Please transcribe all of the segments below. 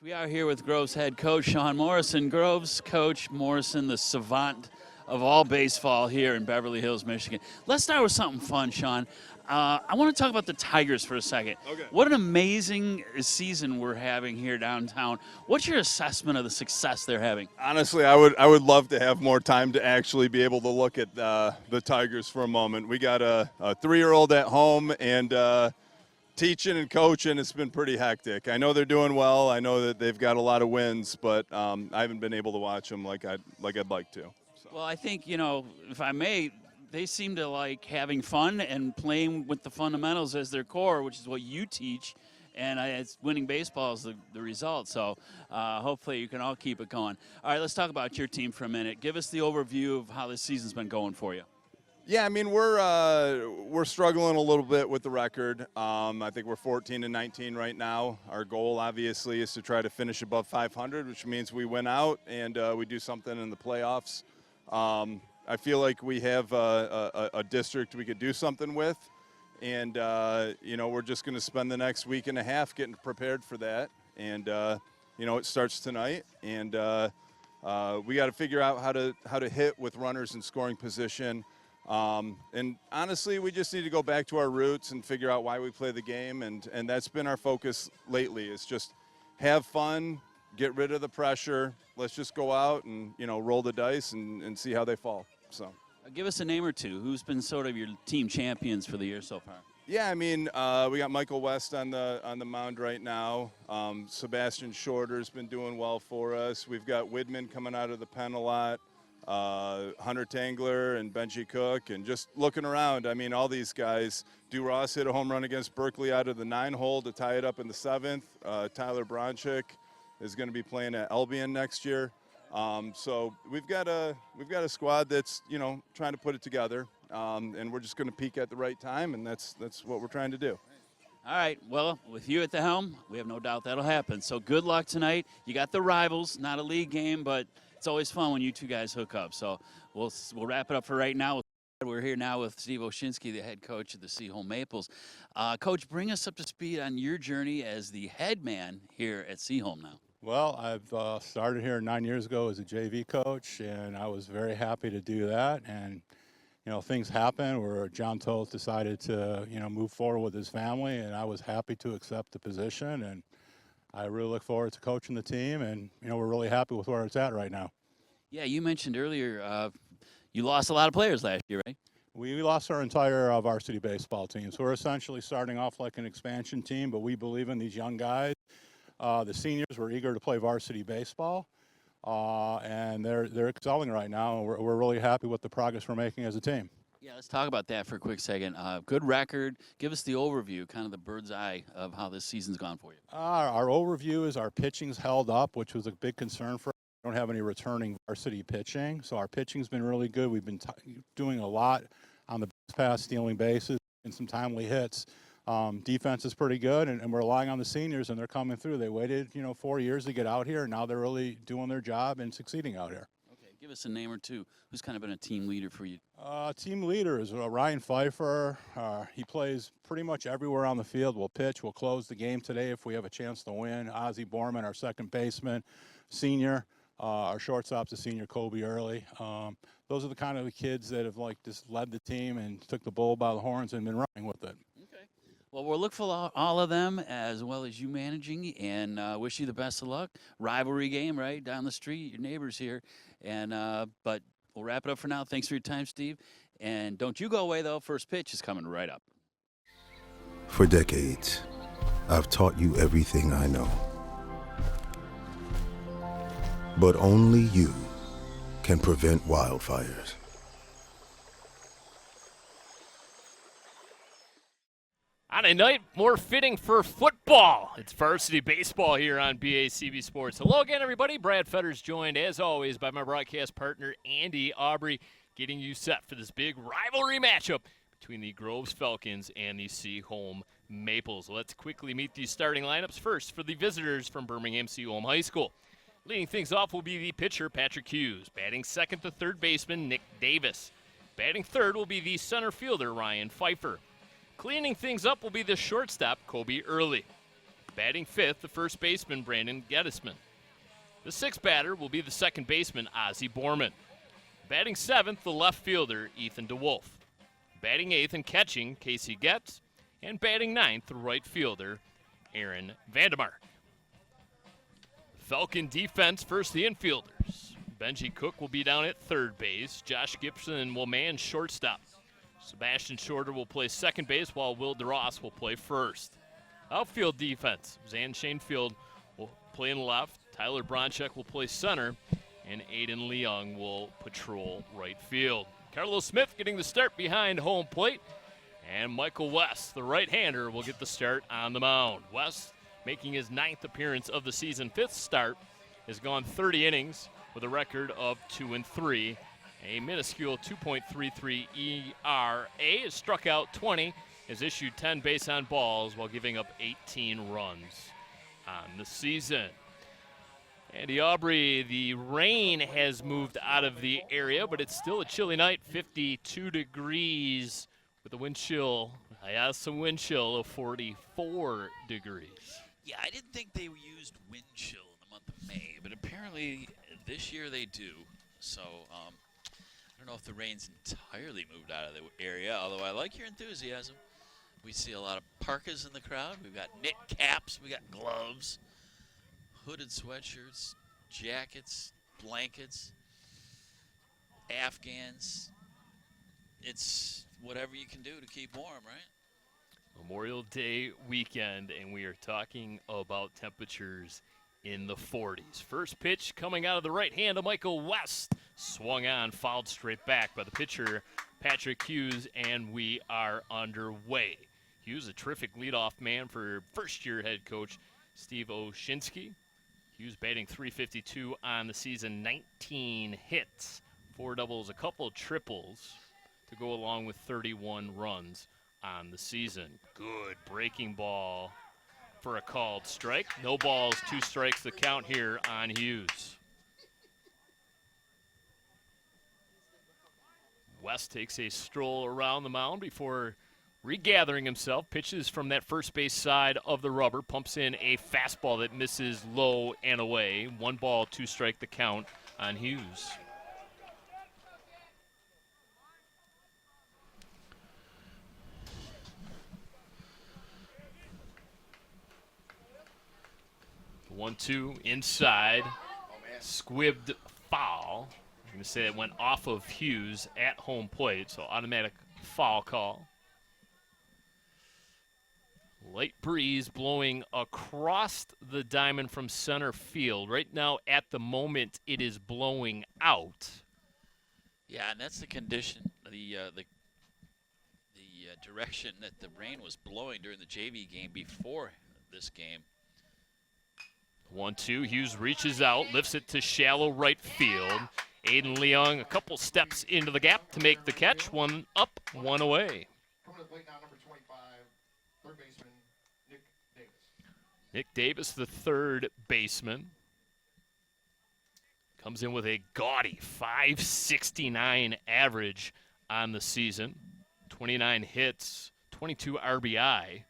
We are here with Groves head coach Sean Morrison. Groves coach Morrison, the savant of all baseball here in Beverly Hills, Michigan. Let's start with something fun, Sean. I want to talk about the Tigers for a second. Okay. What an amazing season we're having here downtown. What's your assessment of the success they're having? Honestly, I would love to have more time to actually be able to look at the Tigers for a moment. We got a 3-year-old at home and teaching and coaching, it's been pretty hectic. I know they're doing well. I know that they've got a lot of wins, but I haven't been able to watch them like I'd like to. So. Well, I think, if I may, they seem to like having fun and playing with the fundamentals as their core, which is what you teach, and it's winning baseball is the result. So hopefully you can all keep it going. All right, let's talk about your team for a minute. Give us the overview of how this season's been going for you. Yeah, I mean we're struggling a little bit with the record. I think we're 14-19 right now. Our goal, obviously, is to try to finish above 500, which means we win out and we do something in the playoffs. I feel like we have a district we could do something with, and we're just going to spend the next week and a half getting prepared for that. And it starts tonight, and we got to figure out how to hit with runners in scoring position. And honestly, we just need to go back to our roots and figure out why we play the game, and that's been our focus lately. It's just have fun, get rid of the pressure. Let's just go out and roll the dice and see how they fall. So give us a name or two. Who's been sort of your team champions for the year so far? Yeah, I mean we got Michael West on the mound right now. Sebastian Shorter's been doing well for us. We've got Widman coming out of the pen a lot. Hunter Tangler and Benji Cook, and just looking around, I mean, all these guys. Ross hit a home run against Berkeley out of the 9-hole to tie it up in the 7th. Tyler Bronchick is going to be playing at Albion next year. So we've got a squad that's trying to put it together, and we're just going to peak at the right time, and that's what we're trying to do. All right, well, with you at the helm, we have no doubt that'll happen. So good luck tonight. You got the rivals, not a league game, but it's always fun when you two guys hook up. So we'll wrap it up for right now. We're here now with Steve Oshinsky, the head coach of the Seaholm Maples. Coach, bring us up to speed on your journey as the head man here at Seaholm now. Well, I've started here 9 years ago as a JV coach, and I was very happy to do that. And things happen where John Toth decided to move forward with his family, and I was happy to accept the position. And I really look forward to coaching the team, and we're really happy with where it's at right now. Yeah, you mentioned earlier you lost a lot of players last year, right? We lost our entire varsity baseball team, so we're essentially starting off like an expansion team, but we believe in these young guys. The seniors were eager to play varsity baseball, and they're excelling right now, and we're really happy with the progress we're making as a team. Yeah, let's talk about that for a quick second. Good record. Give us the overview, kind of the bird's eye of how this season's gone for you. Our overview is our pitching's held up, which was a big concern for us. We don't have any returning varsity pitching, so our pitching's been really good. We've been doing a lot on the base pass, stealing bases, and some timely hits. Defense is pretty good, and we're relying on the seniors, and they're coming through. They waited, 4 years to get out here, and now they're really doing their job and succeeding out here. Give us a name or two. Who's kind of been a team leader for you? Team leader is Ryan Pfeiffer. He plays pretty much everywhere on the field. We'll pitch. We'll close the game today if we have a chance to win. Ozzie Borman, our second baseman, senior. Our shortstop's a senior, Kobe Early. Those are the kind of kids that have just led the team and took the bull by the horns and been running with it. Okay. Well, we'll look for all of them as well as you managing, and wish you the best of luck. Rivalry game, right, down the street, your neighbors here. And but we'll wrap it up for now. Thanks for your time, Steve. And don't you go away, though. First pitch is coming right up. For decades, I've taught you everything I know. But only you can prevent wildfires. On a night more fitting for football, it's varsity baseball here on BACB Sports. Hello again, everybody. Brad Fetters joined, as always, by my broadcast partner, Andy Aubrey, getting you set for this big rivalry matchup between the Groves Falcons and the Seaholm Maples. Let's quickly meet these starting lineups. First, for the visitors from Birmingham Seaholm High School. Leading things off will be the pitcher, Patrick Hughes. Batting second, the third baseman, Nick Davis. Batting third will be the center fielder, Ryan Pfeiffer. Cleaning things up will be the shortstop, Kobe Early. Batting fifth, the first baseman, Brandon Gettesman. The sixth batter will be the second baseman, Ozzie Borman. Batting seventh, the left fielder, Ethan DeWolf. Batting eighth and catching, Casey Getz. And batting ninth, the right fielder, Aaron Vandemark. Falcon defense, first the infielders. Benji Cook will be down at third base. Josh Gibson will man shortstop. Sebastian Shorter will play second base, while Will DeRoss will play first. Outfield defense, Zan Shanefield will play in left. Tyler Bronchek will play center. And Aiden Leung will patrol right field. Carlos Smith getting the start behind home plate. And Michael West, the right-hander, will get the start on the mound. West, making his 9th appearance of the season, 5th start, has gone 30 innings with a record of 2-3. A minuscule 2.33 ERA, has struck out 20, has issued 10 base on balls while giving up 18 runs on the season. Andy Aubrey, the rain has moved out of the area, but it's still a chilly night, 52 degrees with a wind chill. I have some wind chill of 44 degrees. Yeah, I didn't think they used wind chill in the month of May, but apparently this year they do. So I don't know if the rain's entirely moved out of the area, although I like your enthusiasm. We see a lot of parkas in the crowd. We've got knit caps. We got gloves, hooded sweatshirts, jackets, blankets, Afghans. It's whatever you can do to keep warm, right? Memorial Day weekend, and we are talking about temperatures in the 40s. First pitch coming out of the right hand of Michael West. Swung on, fouled straight back by the pitcher, Patrick Hughes, and we are underway. Hughes, a terrific leadoff man for first-year head coach Steve Oshinsky. Hughes batting .352 on the season, 19 hits, 4 doubles, a couple triples to go along with 31 runs on the season. Good breaking ball for a called strike. No balls, 2 strikes the count here on Hughes. West takes a stroll around the mound before regathering himself. Pitches from that first base side of the rubber. Pumps in a fastball that misses low and away. 1 ball, 2 strike the count on Hughes. The 1-2 inside. Squibbed foul. I'm going to say it went off of Hughes at home plate, so automatic foul call. Light breeze blowing across the diamond from center field. Right now, at the moment, it is blowing out. Yeah, and that's the condition, the direction that the rain was blowing during the JV game before this game. 1-2, Hughes reaches out, lifts it to shallow right field. Aiden Leung a couple steps into the gap to make the catch. 1 up, 1 away. Coming to the plate now, number 25, third baseman, Nick Davis. Nick Davis, the third baseman. Comes in with a gaudy .569 average on the season. 29 hits, 22 RBI.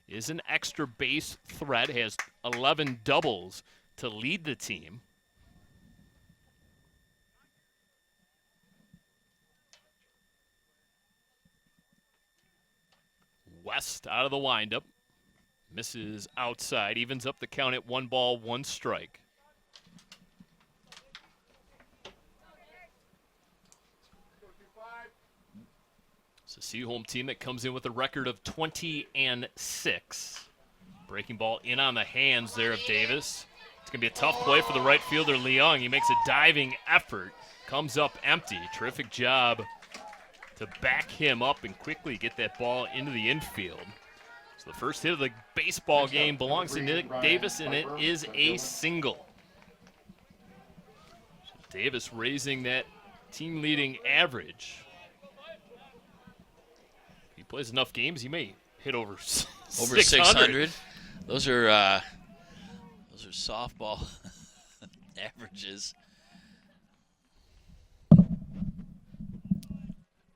Is an extra base threat, has 11 doubles to lead the team. West out of the windup. Misses outside, evens up the count at 1 ball, 1 strike. It's a Seaholm team that comes in with a record of 20-6. Breaking ball in on the hands there of Davis. It's going to be a tough play for the right fielder, Leung. He makes a diving effort, comes up empty. Terrific job to back him up and quickly get that ball into the infield. So the first hit of the baseball game belongs to Nick Davis, and it is a single. So Davis raising that team-leading average. If he plays enough games, he may hit over 600. Those are softball averages.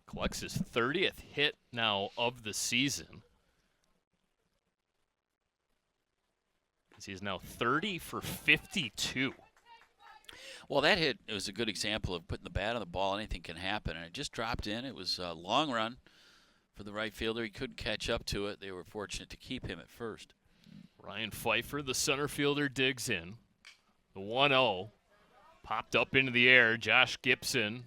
Collects his 30th hit now of the season. as he's now 30 for 52. Well, that hit, it was a good example of putting the bat on the ball. Anything can happen, and it just dropped in. It was a long run for the right fielder. He couldn't catch up to it. They were fortunate to keep him at first. Ryan Pfeiffer, the center fielder, digs in. The 1-0 popped up into the air. Josh Gibson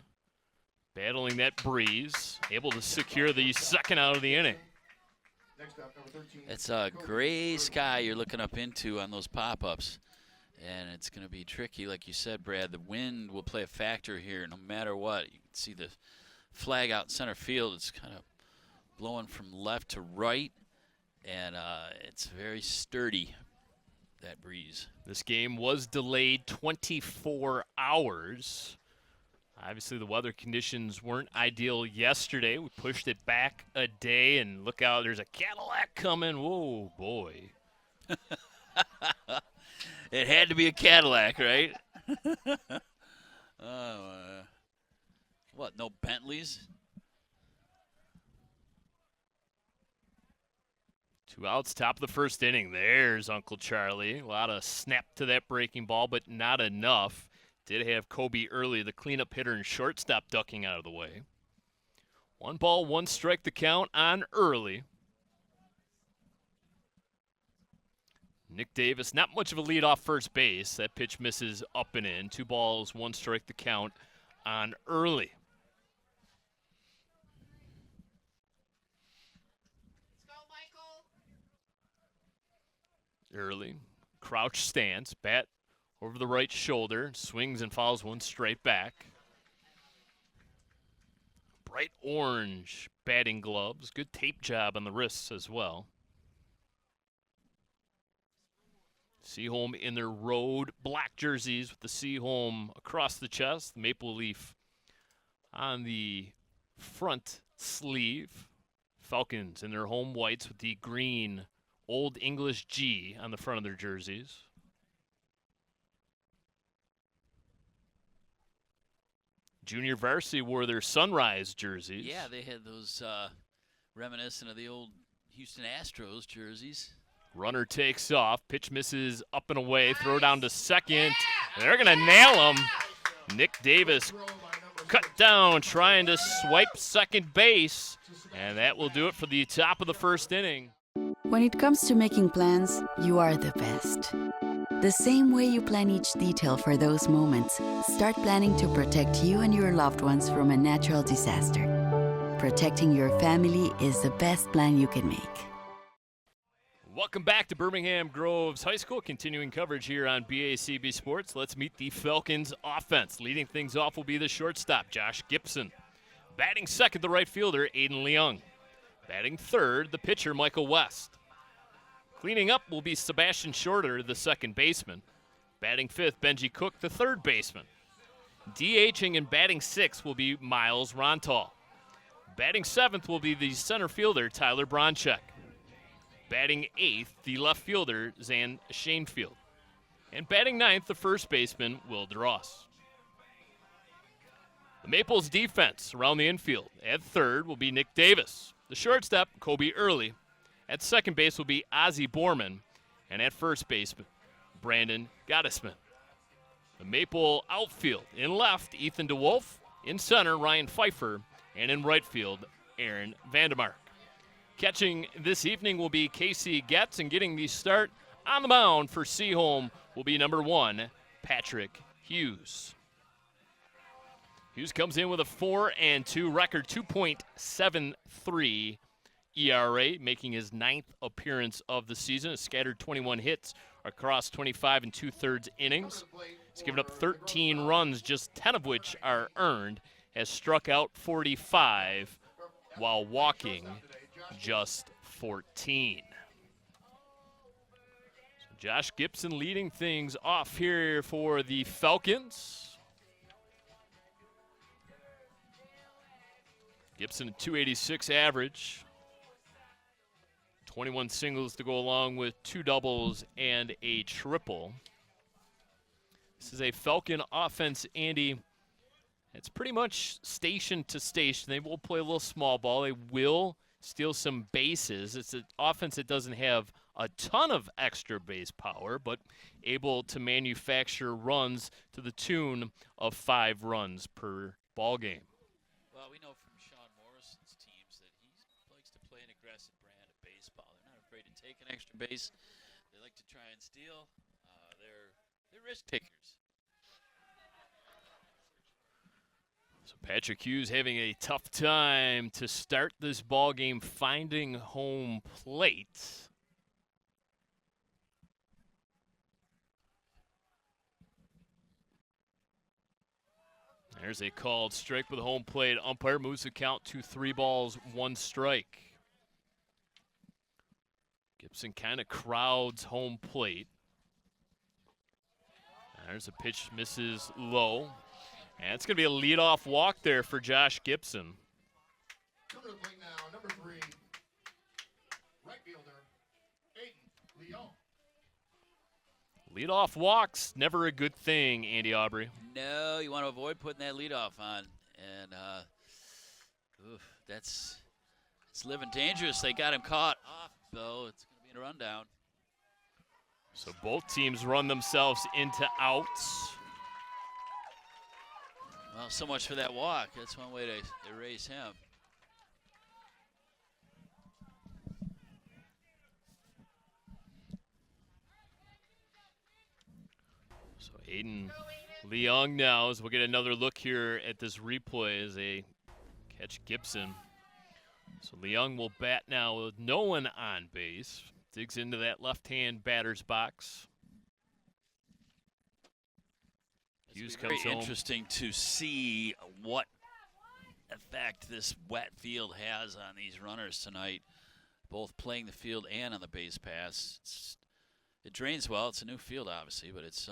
battling that breeze, able to secure the second out of the inning. Next up, number 13. It's a gray sky you're looking up into on those pop-ups, and it's going to be tricky. Like you said, Brad, the wind will play a factor here no matter what. You can see the flag out in center field. It's kind of blowing from left to right, and it's very sturdy, that breeze. This game was delayed 24 hours. Obviously, the weather conditions weren't ideal yesterday. We pushed it back a day, and look out, there's a Cadillac coming. Whoa, boy. It had to be a Cadillac, right? What, no Bentleys? 2 outs, top of the first inning. There's Uncle Charlie. A lot of snap to that breaking ball, but not enough. Did have Kobe Early, the cleanup hitter and shortstop, ducking out of the way. 1 ball, 1 strike the count on Early. Nick Davis, not much of a lead off first base. That pitch misses up and in. 2 balls, 1 strike the count on Early. Early, crouch stance, bat over the right shoulder, swings and fouls 1 straight back. Bright orange batting gloves, good tape job on the wrists as well. Seaholm in their road black jerseys with the Seaholm across the chest, the maple leaf on the front sleeve. Falcons in their home whites with the green Old English G on the front of their jerseys. Junior varsity wore their sunrise jerseys. Yeah, they had those reminiscent of the old Houston Astros jerseys. Runner takes off. Pitch misses up and away. Throw down to second. They're going to nail him. Nick Davis cut down trying to swipe second base. And that will do it for the top of the first inning. When it comes to making plans, you are the best. The same way you plan each detail for those moments, start planning to protect you and your loved ones from a natural disaster. Protecting your family is the best plan you can make. Welcome back to Birmingham Groves High School. Continuing coverage here on BACB Sports. Let's meet the Falcons offense. Leading things off will be the shortstop, Josh Gibson. Batting second, the right fielder, Aiden Leung. Batting third, the pitcher, Michael West. Cleaning up will be Sebastian Shorter, the second baseman. Batting fifth, Benji Cook, the third baseman. DHing and batting sixth will be Miles Rontal. Batting seventh will be the center fielder, Tyler Bronchek. Batting eighth, the left fielder, Zan Shanefield. And batting ninth, the first baseman, Will DeRoss. The Maples defense around the infield. At third will be Nick Davis. The shortstop, Kobe Early. At second base will be Ozzie Borman. And at first base, Brandon Gottesman. The Maple outfield. In left, Ethan DeWolf. In center, Ryan Pfeiffer. And in right field, Aaron Vandermark. Catching this evening will be Casey Getz, and getting the start on the mound for Seaholm will be number 1, Patrick Hughes. Hughes comes in with a 4-2 record, 2.73 ERA, making his 9th appearance of the season. Has scattered 21 hits across 25 2/3 innings. He's given up 13 runs, just 10 of which are earned. Has struck out 45 while walking just 14. So Josh Gibson leading things off here for the Falcons. Gibson, a 286 average. 21 singles to go along with 2 doubles and a triple. This is a Falcon offense, Andy. It's pretty much station to station. They will play a little small ball. They will steal some bases. It's an offense that doesn't have a ton of extra base power, but able to manufacture runs to the tune of 5 runs per ball game. Well, we know from Sean Morrison's teams that he likes to play an aggressive brand of baseball. They're not afraid to take an extra base. They like to try and steal. They're risk takers. So Patrick Hughes having a tough time to start this ball game, finding home plate. There's a called strike with home plate. Umpire moves the count to 3 balls, 1 strike. Gibson kind of crowds home plate. There's a pitch, misses low. And it's going to be a leadoff walk there for Josh Gibson. Coming to the plate now, number 3, right fielder, Aiden Leon. Leadoff walks, never a good thing, Andy Aubrey. No, you want to avoid putting that leadoff on. And it's living dangerous. They got him caught off, though. It's going to be a rundown. So both teams run themselves into outs. Well, so much for that walk. That's one way to erase him. So Aiden Leong now, as we'll get another look here at this replay as they catch Gibson. So Leong will bat now with no one on base. Digs into that left-hand batter's box. Hughes comes very home. Interesting to see what effect this wet field has on these runners tonight, both playing the field and on the base pass. It drains well. It's a new field, obviously, but it's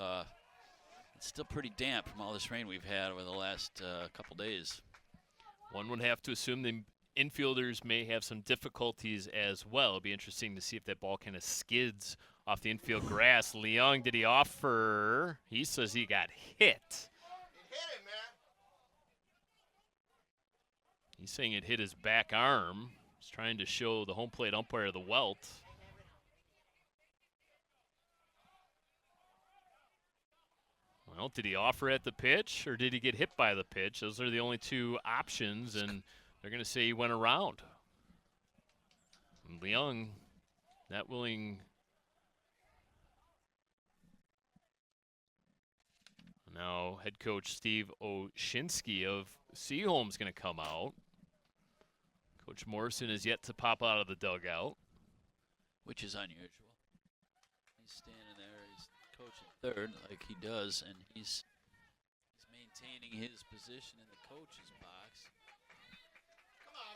still pretty damp from all this rain we've had over the last couple days. One would have to assume the infielders may have some difficulties as well. It'll be interesting to see if that ball kind of skids off the infield grass. Leong, did he offer? He says he got hit. It hit him, man. He's saying it hit his back arm. He's trying to show the home plate umpire the welt. Well, did he offer at the pitch, or did he get hit by the pitch? Those are the only 2 options, and they're going to say he went around. And Leong not willing. Now head coach Steve Oshinsky of Seaholm is going to come out. Coach Morrison is yet to pop out of the dugout. Which is unusual. He's standing there, he's coaching third like he does, and he's maintaining his position in the coach's box.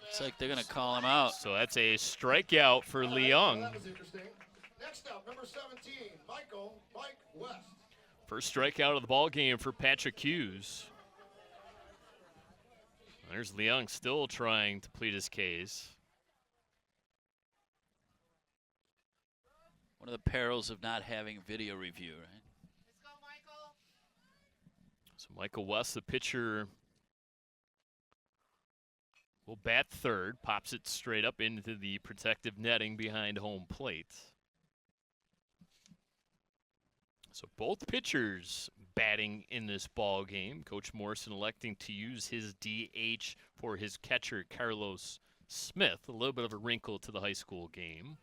Looks like they're going to call him out. So that's a strikeout for Leong. That was interesting. Next up, number 17, Mike West. First strikeout of the ball game for Patrick Hughes. There's Leong still trying to plead his case. One of the perils of not having video review, right? Let's go, Michael. So Michael West, the pitcher, will bat third, pops it straight up into the protective netting behind home plate. So both pitchers batting in this ball game. Coach Morrison electing to use his DH for his catcher, Carlos Smith. A little bit of a wrinkle to the high school game.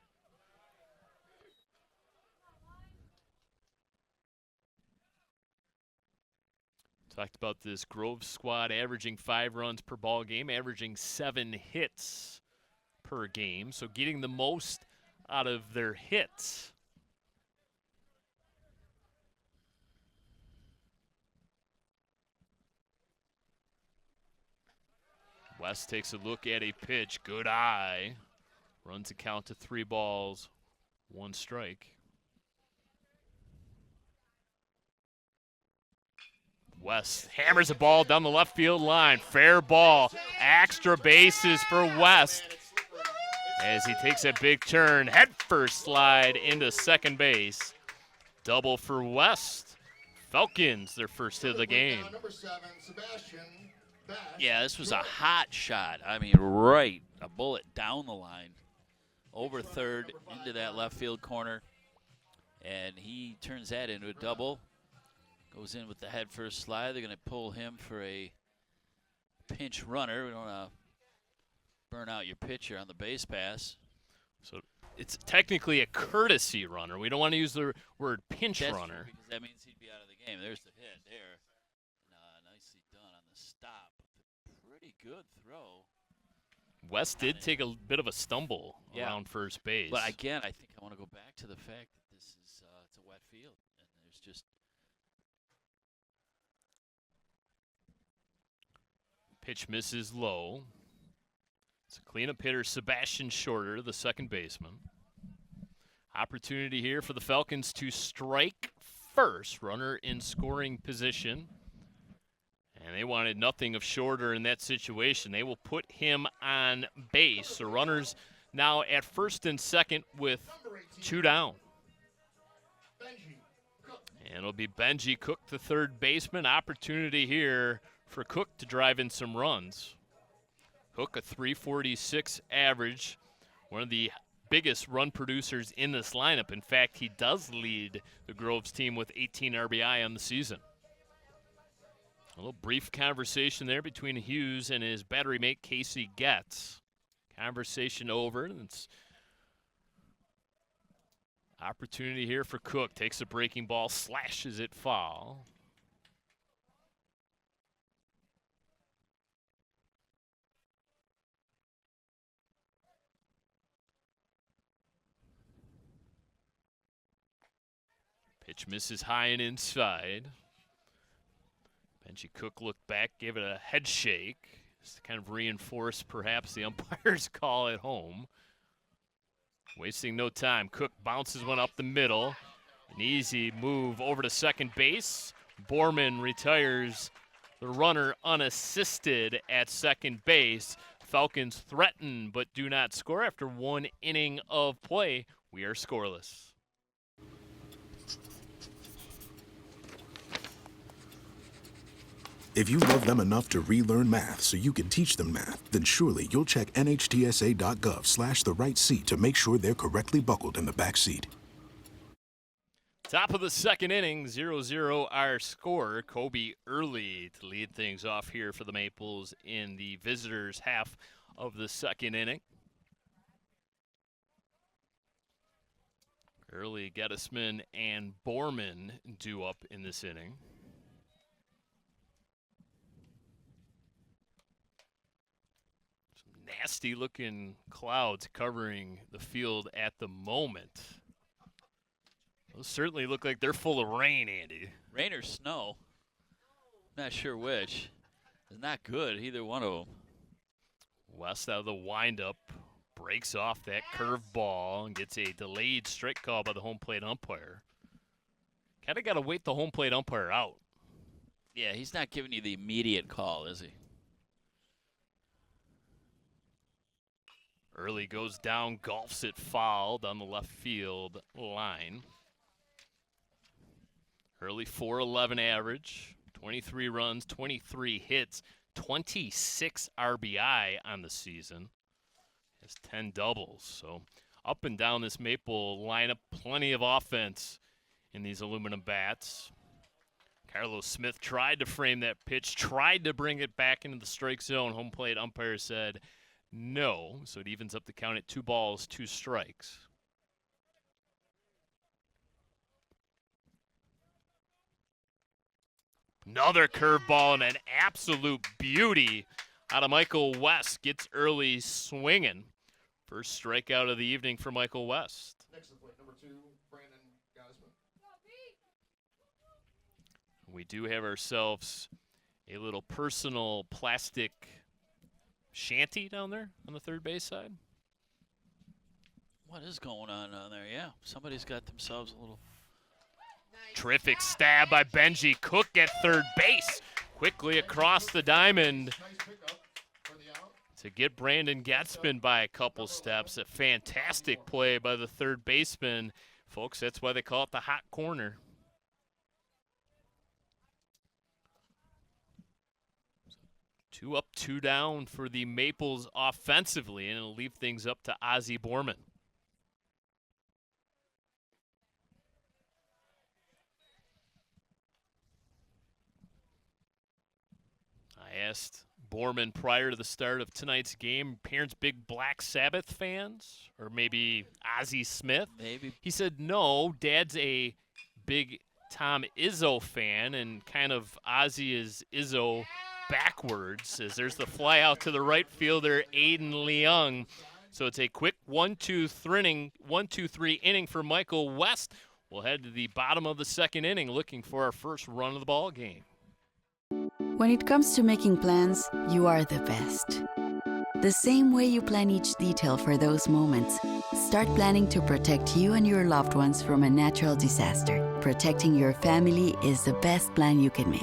Talked about this Grove squad averaging 5 runs per ball game, averaging 7 hits per game. So getting the most out of their hits. West takes a look at a pitch. Good eye. Runs the count to 3 balls, 1 strike. West hammers the ball down the left field line. Fair ball. Extra bases for West as he takes a big turn. Head first slide into second base. Double for West. Falcons, their first hit of the game. Number 7, Sebastian. Yeah, this was a hot shot. I mean, right. A bullet down the line. over third into that left field corner. And he turns that into a double. Goes in with the head first slide. They're going to pull him for a pinch runner. We don't want to burn out your pitcher on the base pass. So it's technically a courtesy runner. We don't want to use the word pinch That's runner. true, because that means he'd be out of the game. There's the hit there. Nicely done on the stop. Pretty good throw. West did take a bit of a stumble around first base. But again, I think I want to go back to the fact that this is it's a wet field, and there's just pitch misses low. It's a cleanup hitter, Sebastian Shorter, the second baseman. Opportunity here for the Falcons to strike first. Runner in scoring position. And they wanted nothing of Shorter in that situation. They will put him on base. So runners now at first and second with 2 down. And it'll be Benji Cook, the third baseman. Opportunity here for Cook to drive in some runs. Cook, a .346 average, one of the biggest run producers in this lineup. In fact, he does lead the Groves team with 18 RBI on the season. A little brief conversation there between Hughes and his battery mate, Casey Getz. Conversation over. It's opportunity here for Cook. Takes a breaking ball, slashes it foul. Pitch misses high and inside. Benji Cook looked back, gave it a head shake, just to kind of reinforce perhaps the umpire's call at home. Wasting no time. Cook bounces one up the middle. An easy move over to second base. Borman retires the runner unassisted at second base. Falcons threaten but do not score after 1 inning of play. We are scoreless. If you love them enough to relearn math so you can teach them math, then surely you'll check nhtsa.gov/the right seat to make sure they're correctly buckled in the back seat. Top of the second inning, 0-0 our score. Kobe early to lead things off here for the Maples in the visitors' half of the second inning. Early, Gettesman and Borman due up in this inning. Nasty looking clouds covering the field at the moment. Those certainly look like they're full of rain, Andy. Rain or snow. Not sure which. It's not good, either one of them. West out of the windup, breaks off that curved ball and gets a delayed strike call by the home plate umpire. Kind of got to wait the home plate umpire out. Yeah, he's not giving you the immediate call, is he? Early goes down, golfs it foul down the left field line. Early 4.11 average, 23 runs, 23 hits, 26 RBI on the season. Has 10 doubles. So up and down this Maple lineup, plenty of offense in these aluminum bats. Carlos Smith tried to frame that pitch, tried to bring it back into the strike zone. Home plate umpire said no, so it evens up the count at 2 balls, 2 strikes. Another curveball and an absolute beauty out of Michael West. Gets early swinging. First strikeout of the evening for Michael West. Next to plate, number 2, Brandon Gottesman. We do have ourselves a little personal plastic shanty down there on the third base side. What is going on down there? Yeah, somebody's got themselves a little... Terrific stab by Benji Cook at third base. Quickly across the diamond Nice pickup for the out. to get Brandon Gatzman by a couple steps. A fantastic play by the third baseman. Folks, that's why they call it the hot corner. Two up, 2 down for the Maples offensively, and it'll leave things up to Ozzie Borman. Asked Borman prior to the start of tonight's game, parents big Black Sabbath fans? Or maybe Ozzie Smith? Maybe. He said, no, Dad's a big Tom Izzo fan, and kind of Ozzie is Izzo backwards, as there's the fly out to the right fielder, Aiden Leung. So it's a quick 1-2-3 inning for Michael West. We'll head to the bottom of the second inning looking for our first run of the ball game. When it comes to making plans, you are the best. The same way you plan each detail for those moments, start planning to protect you and your loved ones from a natural disaster. Protecting your family is the best plan you can make.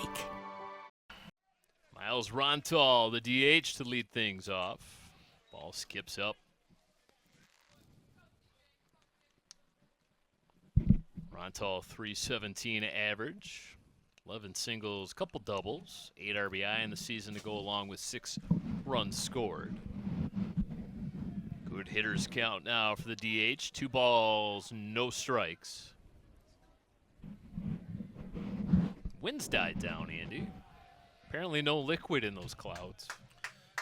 Miles Rontal, the DH, to lead things off. Ball skips up. Rontal, 317 average. 11 singles, couple doubles, 8 RBI in the season to go along with 6 runs scored. Good hitters count now for the DH. 2 balls, no strikes. Winds died down, Andy. Apparently no liquid in those clouds.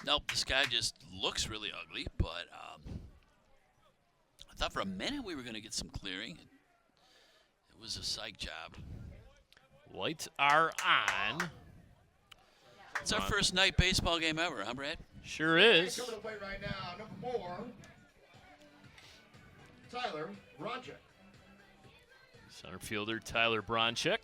Nope, the sky just looks really ugly, but I thought for a minute we were going to get some clearing. It was a psych job. Lights are on. It's our first night baseball game ever, huh, Brad? Sure is. Coming to the plate right now, number 4, Tyler Bronchick. Center fielder Tyler Bronchick.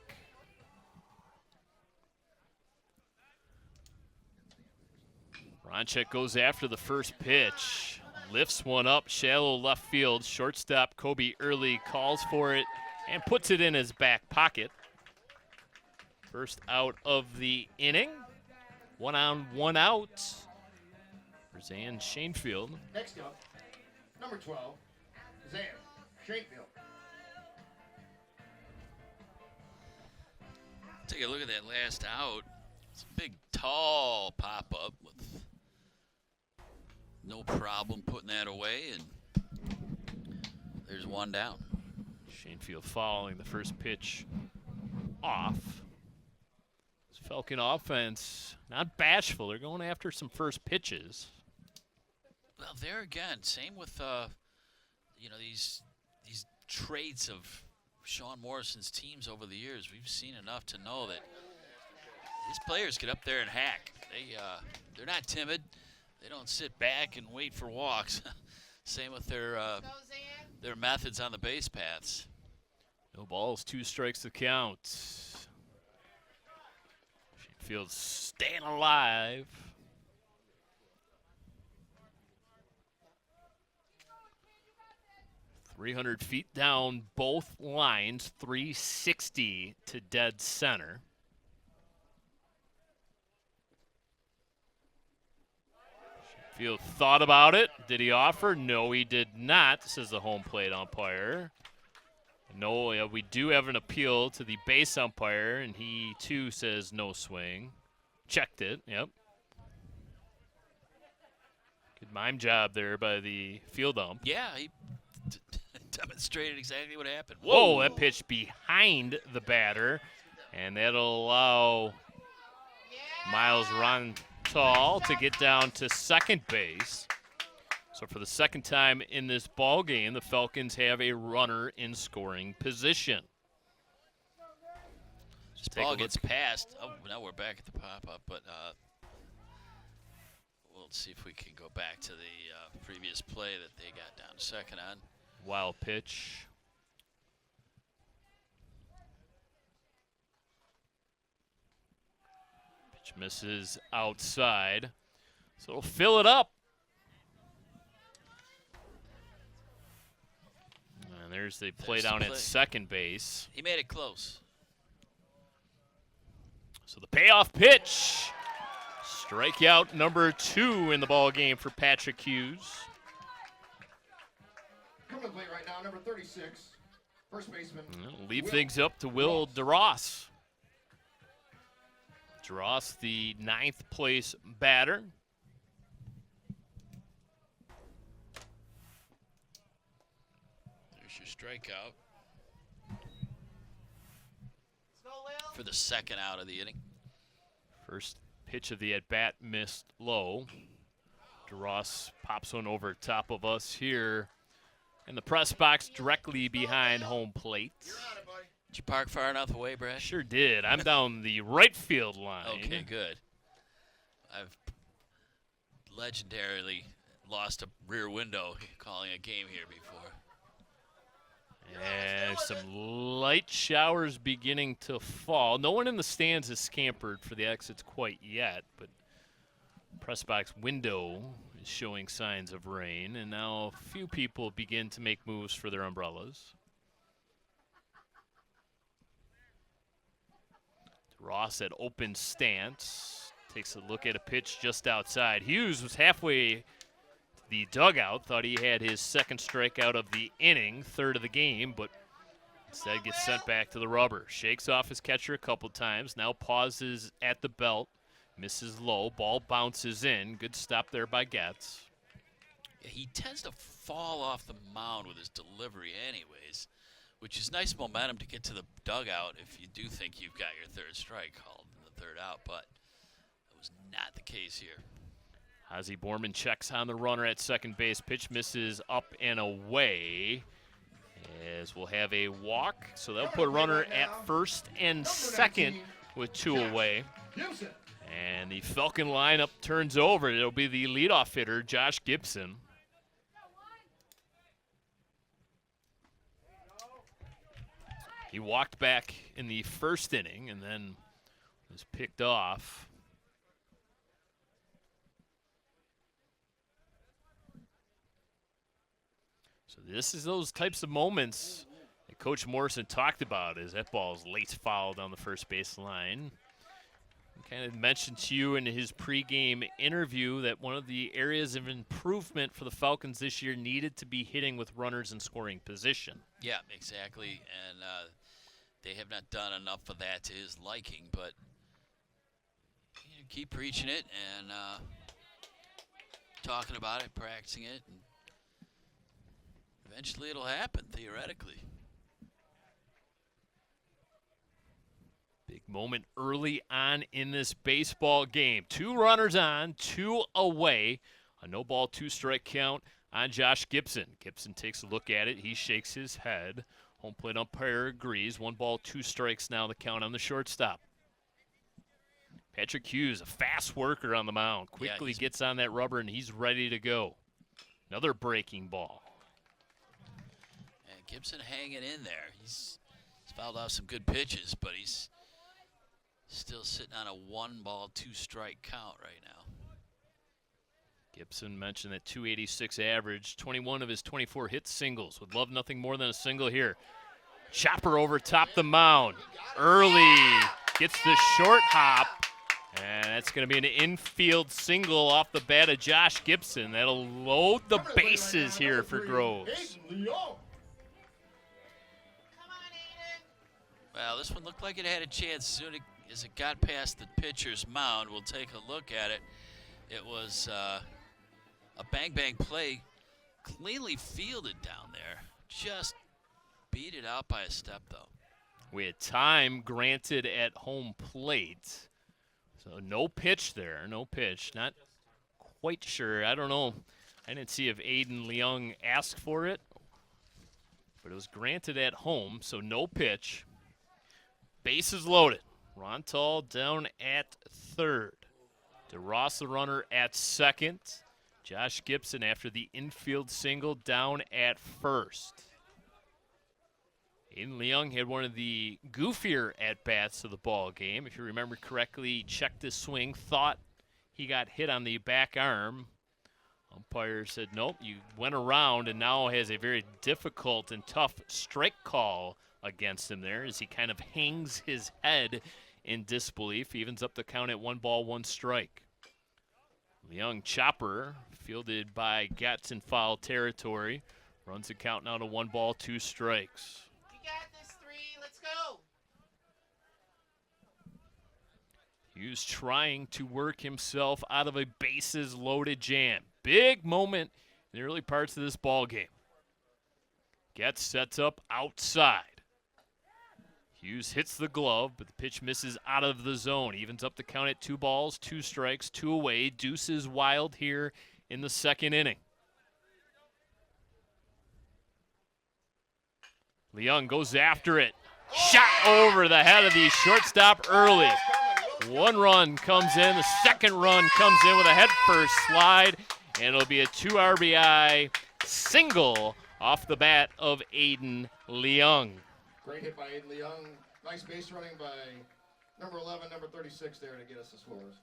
Bronchick goes after the first pitch. Lifts one up, shallow left field. Shortstop Kobe Early calls for it and puts it in his back pocket. First out of the inning. 1 on, 1 out for Zan Shanefield. Next up, number 12, Zan Shanefield. Take a look at that last out. It's a big, tall pop-up with no problem putting that away, and there's 1 down. Shanefield following the first pitch off. Falcon offense, not bashful. They're going after some first pitches. Well, there again, same with these traits of Sean Morrison's teams over the years. We've seen enough to know that these players get up there and hack. They're not timid. They don't sit back and wait for walks. Same with their methods on the base paths. No balls, 2 strikes to count. Shanefield staying alive. .300 feet down both lines, 360 to dead center. Shanefield thought about it. Did he offer? No, he did not, says the home plate umpire. No, we do have an appeal to the base umpire, and he, too, says no swing. Checked it, yep. Good mime job there by the field ump. Yeah, he demonstrated exactly what happened. Whoa, that pitch behind the batter, and that'll allow Miles Rontal to get down to second base. So for the second time in this ball game, the Falcons have a runner in scoring position. This ball gets passed. Oh, now we're back at the pop-up, but we'll see if we can go back to the previous play that they got down to second on. Wild pitch. Pitch misses outside. So it'll fill it up. And there's the play down at second base. He made it close. So the payoff pitch. Strikeout number 2 in the ball game for Patrick Hughes. Coming to the plate right now, number 36, first baseman. Leave things up to Will DeRoss. DeRoss, the 9th place batter. There's your strikeout for the second out of the inning. First pitch of the at-bat missed low. DeRoss pops one over top of us here in the press box directly behind home plate. Did you park far enough away, Brad? Sure did. I'm down the right field line. Okay, good. I've legendarily lost a rear window calling a game here before. And some light showers beginning to fall. No one in the stands has scampered for the exits quite yet, but press box window is showing signs of rain, and now a few people begin to make moves for their umbrellas. Ross at open stance takes a look at a pitch just outside. Hughes was halfway to the dugout, thought he had his second strikeout of the inning, third of the game, but instead gets sent back to the rubber. Shakes off his catcher a couple times, now pauses at the belt, misses low, ball bounces in. Good stop there by Getz. Yeah, he tends to fall off the mound with his delivery anyways, which is nice momentum to get to the dugout if you do think you've got your third strike called in the third out, but that was not the case here. Ozzie Borman checks on the runner at second base. Pitch misses up and away, as we'll have a walk. So they'll put a runner at first and second with two away. And the Falcon lineup turns over. It'll be the leadoff hitter, Josh Gibson. He walked back in the first inning and then was picked off. So this is those types of moments that Coach Morrison talked about as that ball is late foul down the first base line. He kind of mentioned to you in his pregame interview that one of the areas of improvement for the Falcons this year needed to be hitting with runners in scoring position. Yeah, exactly, and they have not done enough of that to his liking, but you know, keep preaching it and talking about it, practicing it, and eventually it'll happen, theoretically. Big moment early on in this baseball game. 2 runners on, 2 away. A no ball, 2 strike count on Josh Gibson. Gibson takes a look at it. He shakes his head. Home plate umpire agrees. 1 ball, 2 strikes now the count on the shortstop. Patrick Hughes, a fast worker on the mound. Quickly gets on that rubber, and he's ready to go. Another breaking ball. And Gibson hanging in there. He's fouled off some good pitches, but he's still sitting on a 1 ball, 2 strike count right now. Gibson mentioned that 286 average, 21 of his 24 hit singles. Would love nothing more than a single here. Chopper over top the mound. Early gets the short hop, and that's going to be an infield single off the bat of Josh Gibson. That'll load the bases here for Groves. Well, this one looked like it had a chance as soon as it got past the pitcher's mound. We'll take a look at it. It was a bang-bang play, cleanly fielded down there. Just beat it out by a step, though. We had time granted at home plate. So no pitch there, no pitch. Not quite sure. I don't know. I didn't see if Aiden Leung asked for it, but it was granted at home, so no pitch. Bases loaded. Rontal down at third. DeRoss, the runner, at second. Josh Gibson, after the infield single, down at first. Aiden Leung had one of the goofier at-bats of the ball game. If you remember correctly, he checked his swing, thought he got hit on the back arm. Umpire said, nope, you went around, and now has a very difficult and tough strike call against him there as he kind of hangs his head in disbelief. He evens up the count at 1 ball, 1 strike. Leung chopper, fielded by Getz in foul territory, runs the count now to 1 ball, 2 strikes. We got this, 3. Let's go. Hughes trying to work himself out of a bases-loaded jam. Big moment in the early parts of this ball game. Getz sets up outside. Hughes hits the glove, but the pitch misses out of the zone. Evens up the count at 2 balls, 2 strikes, 2 away. Deuces wild here in the second inning. Leung goes after it. Shot over the head of the shortstop early. 1 run comes in. The second run comes in with a head-first slide, and it'll be a 2 RBI single off the bat of Aiden Leung. Great hit by Aiden Leung. Nice base running by number 11, number 36 there to get us the scores.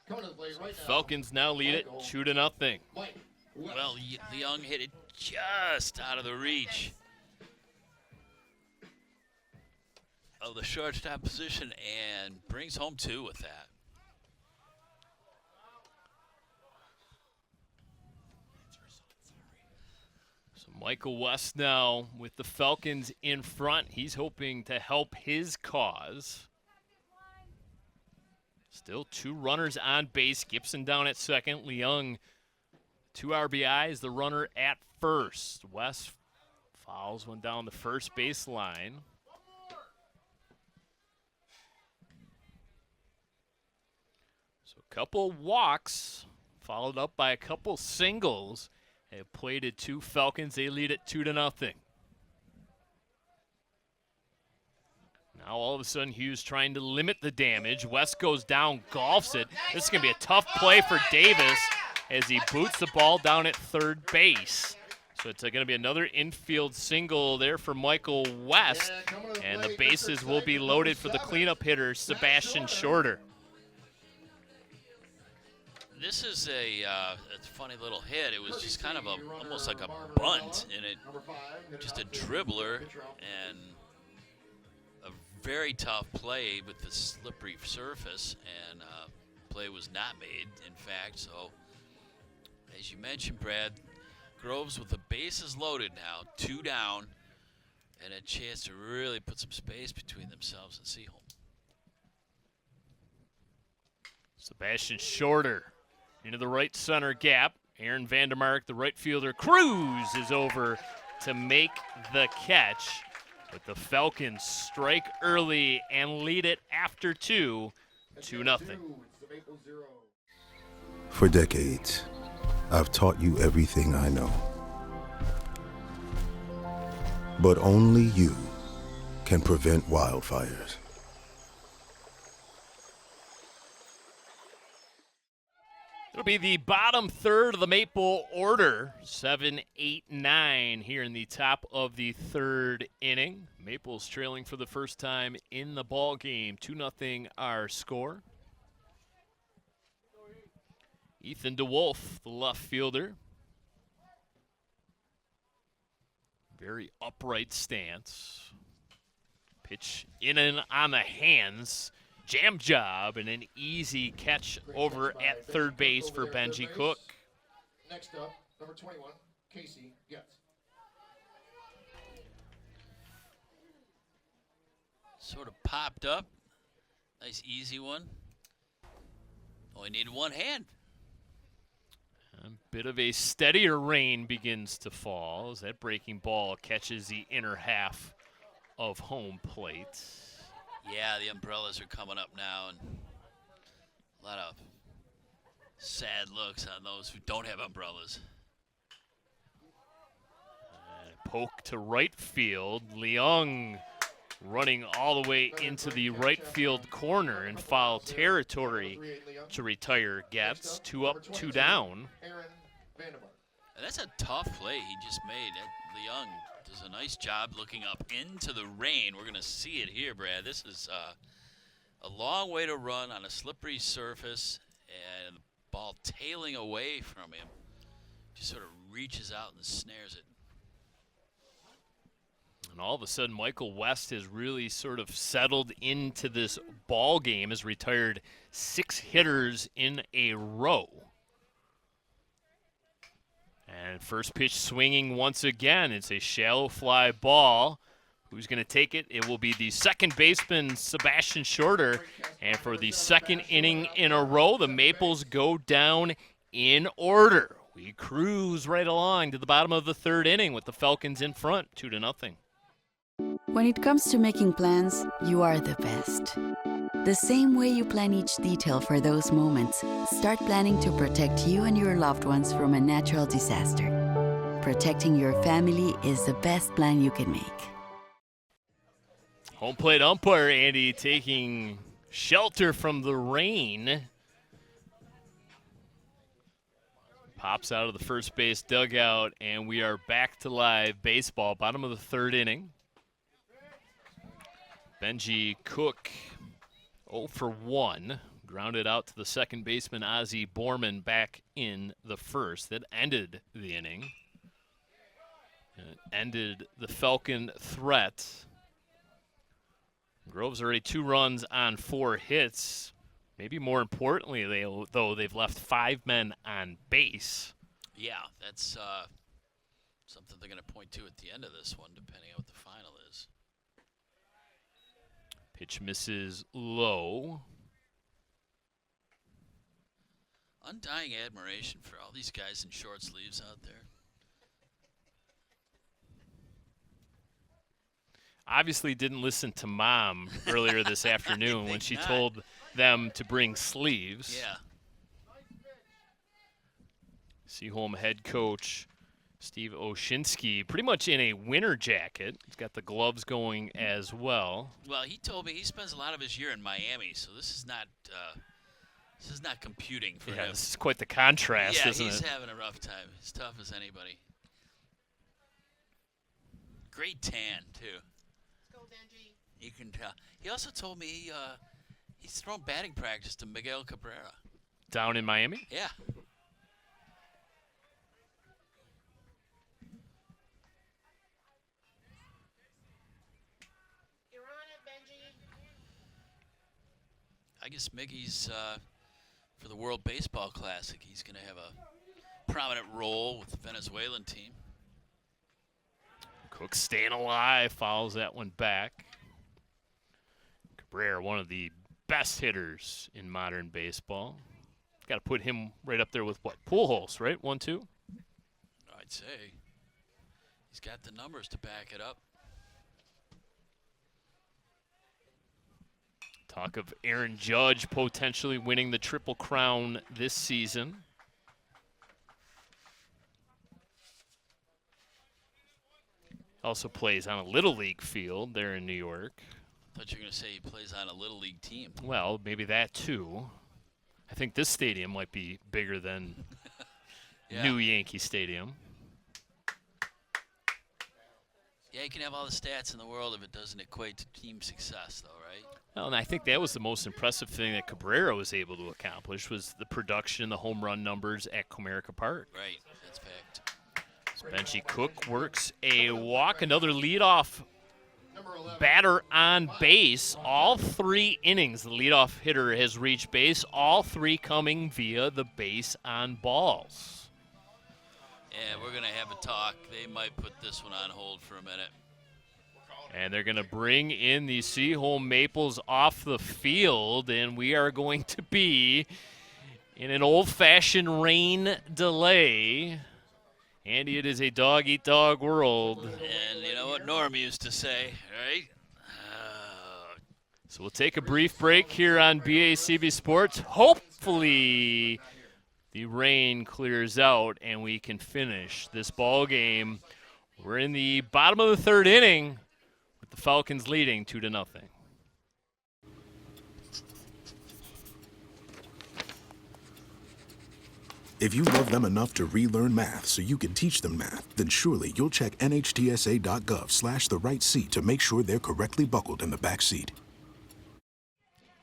Coming to the plate right now. Falcons now lead it 2-0. Mike West. Well, Leung hit it just out of the reach of the shortstop position and brings home 2 with that. So Michael West now with the Falcons in front. He's hoping to help his cause. Still 2 runners on base. Gibson down at second. Leung, 2 RBIs, the runner at first. West fouls one down the first baseline. So a couple walks followed up by a couple singles. Have plated 2 Falcons. They lead it 2-0. Now all of a sudden Hughes trying to limit the damage. West goes down, golfs it. This is going to be a tough play for Davis as he boots the ball down at third base. So it's going to be another infield single there for Michael West. And the bases will be loaded for the cleanup hitter, Sebastian Shorter. This is a funny little hit. It was just kind of almost like a bunt, and it just a dribbler and a very tough play with the slippery surface, and play was not made, in fact. So, as you mentioned, Brad, Groves with the bases loaded now, 2 down, and a chance to really put some space between themselves and Seaholm. Sebastian Shorter into the right center gap. Aaron Vandermark, the right fielder, cruises over to make the catch. But the Falcons strike early and lead it after 2, 2-0. For decades, I've taught you everything I know. But only you can prevent wildfires. It'll be the bottom third of the Maple order. 7, 8, 9 here in the top of the third inning. Maple's trailing for the first time in the ball game. 2-0 our score. Ethan DeWolf, the left fielder. Very upright stance. Pitch in and on the hands. Jam job and an easy catch over at third base for Benji Cook. Next up, number 21, Casey Getz. Sort of popped up. Nice easy one. Only needed one hand. A bit of a steadier rain begins to fall as that breaking ball catches the inner half of home plate. Yeah, the umbrellas are coming up now, and a lot of sad looks on those who don't have umbrellas. Poke to right field. Leung running all the way into the right field corner in foul territory to retire Getz. 2 up, 2 down. And that's a tough play he just made. Leung does a nice job looking up into the rain. We're going to see it here, Brad. This is a long way to run on a slippery surface, and the ball tailing away from him. Just sort of reaches out and snares it. And all of a sudden, Michael West has really sort of settled into this ball game, has retired 6 hitters in a row. And first pitch swinging once again. It's a shallow fly ball. Who's going to take it? It will be the second baseman, Sebastian Shorter. And for the second inning in a row, the Maples go down in order. We cruise right along to the bottom of the third inning with the Falcons in front, 2-0. When it comes to making plans, you are the best. The same way you plan each detail for those moments, start planning to protect you and your loved ones from a natural disaster. Protecting your family is the best plan you can make. Home plate umpire Andy taking shelter from the rain. Pops out of the first base dugout, and we are back to live baseball. Bottom of the third inning. Benji Cook 0 for 1. Grounded out to the second baseman Ozzie Borman back in the first. That ended the inning. It ended the Falcon threat. Grove's already 2 runs on 4 hits. Maybe more importantly, they've left 5 men on base. Yeah, that's something they're going to point to at the end of this one, depending on what the final is. Pitch misses low. Undying admiration for all these guys in short sleeves out there. Obviously didn't listen to Mom earlier this afternoon when she told them to bring sleeves. Yeah. Seaholm head coach Steve Oshinsky pretty much in a winter jacket. He's got the gloves going as well. Well, he told me he spends a lot of his year in Miami, so this is not computing for him. This is quite the contrast, isn't it? Yeah, he's having a rough time. As tough as anybody. Great tan, too. You can tell. He also told me he's thrown batting practice to Miguel Cabrera. Down in Miami? Yeah. You're on it, Benji. I guess Miggy's for the World Baseball Classic. He's going to have a prominent role with the Venezuelan team. Cook staying alive, fouls that one back. Cabrera, one of the best hitters in modern baseball. Got to put him right up there with what? Pujols, right? 1-2? I'd say. He's got the numbers to back it up. Talk of Aaron Judge potentially winning the Triple Crown this season. Also plays on a Little League field there in New York. I thought you were going to say he plays on a Little League team. Well, maybe that too. I think this stadium might be bigger than Yeah. New Yankee Stadium. Yeah, you can have all the stats in the world if it doesn't equate to team success, though, right? Well, and I think that was the most impressive thing that Cabrera was able to accomplish was the production, the home run numbers at Comerica Park. Right, that's packed. So Benji Cook works a walk, another leadoff batter on base. All 3 innings the leadoff hitter has reached base, all 3 coming via the base on balls. Yeah, we're going to have a talk. They might put this one on hold for a minute. And they're going to bring in the Seaholm Maples off the field, and we are going to be in an old-fashioned rain delay. Andy, it is a dog-eat-dog world. And you know what Norm used to say, right? So we'll take a brief break here on BACB Sports. Hopefully the rain clears out and we can finish this ball game. We're in the bottom of the 3rd inning with the Falcons leading 2-0. If you love them enough to relearn math so you can teach them math, then surely you'll check nhtsa.gov/the right seat to make sure they're correctly buckled in the back seat.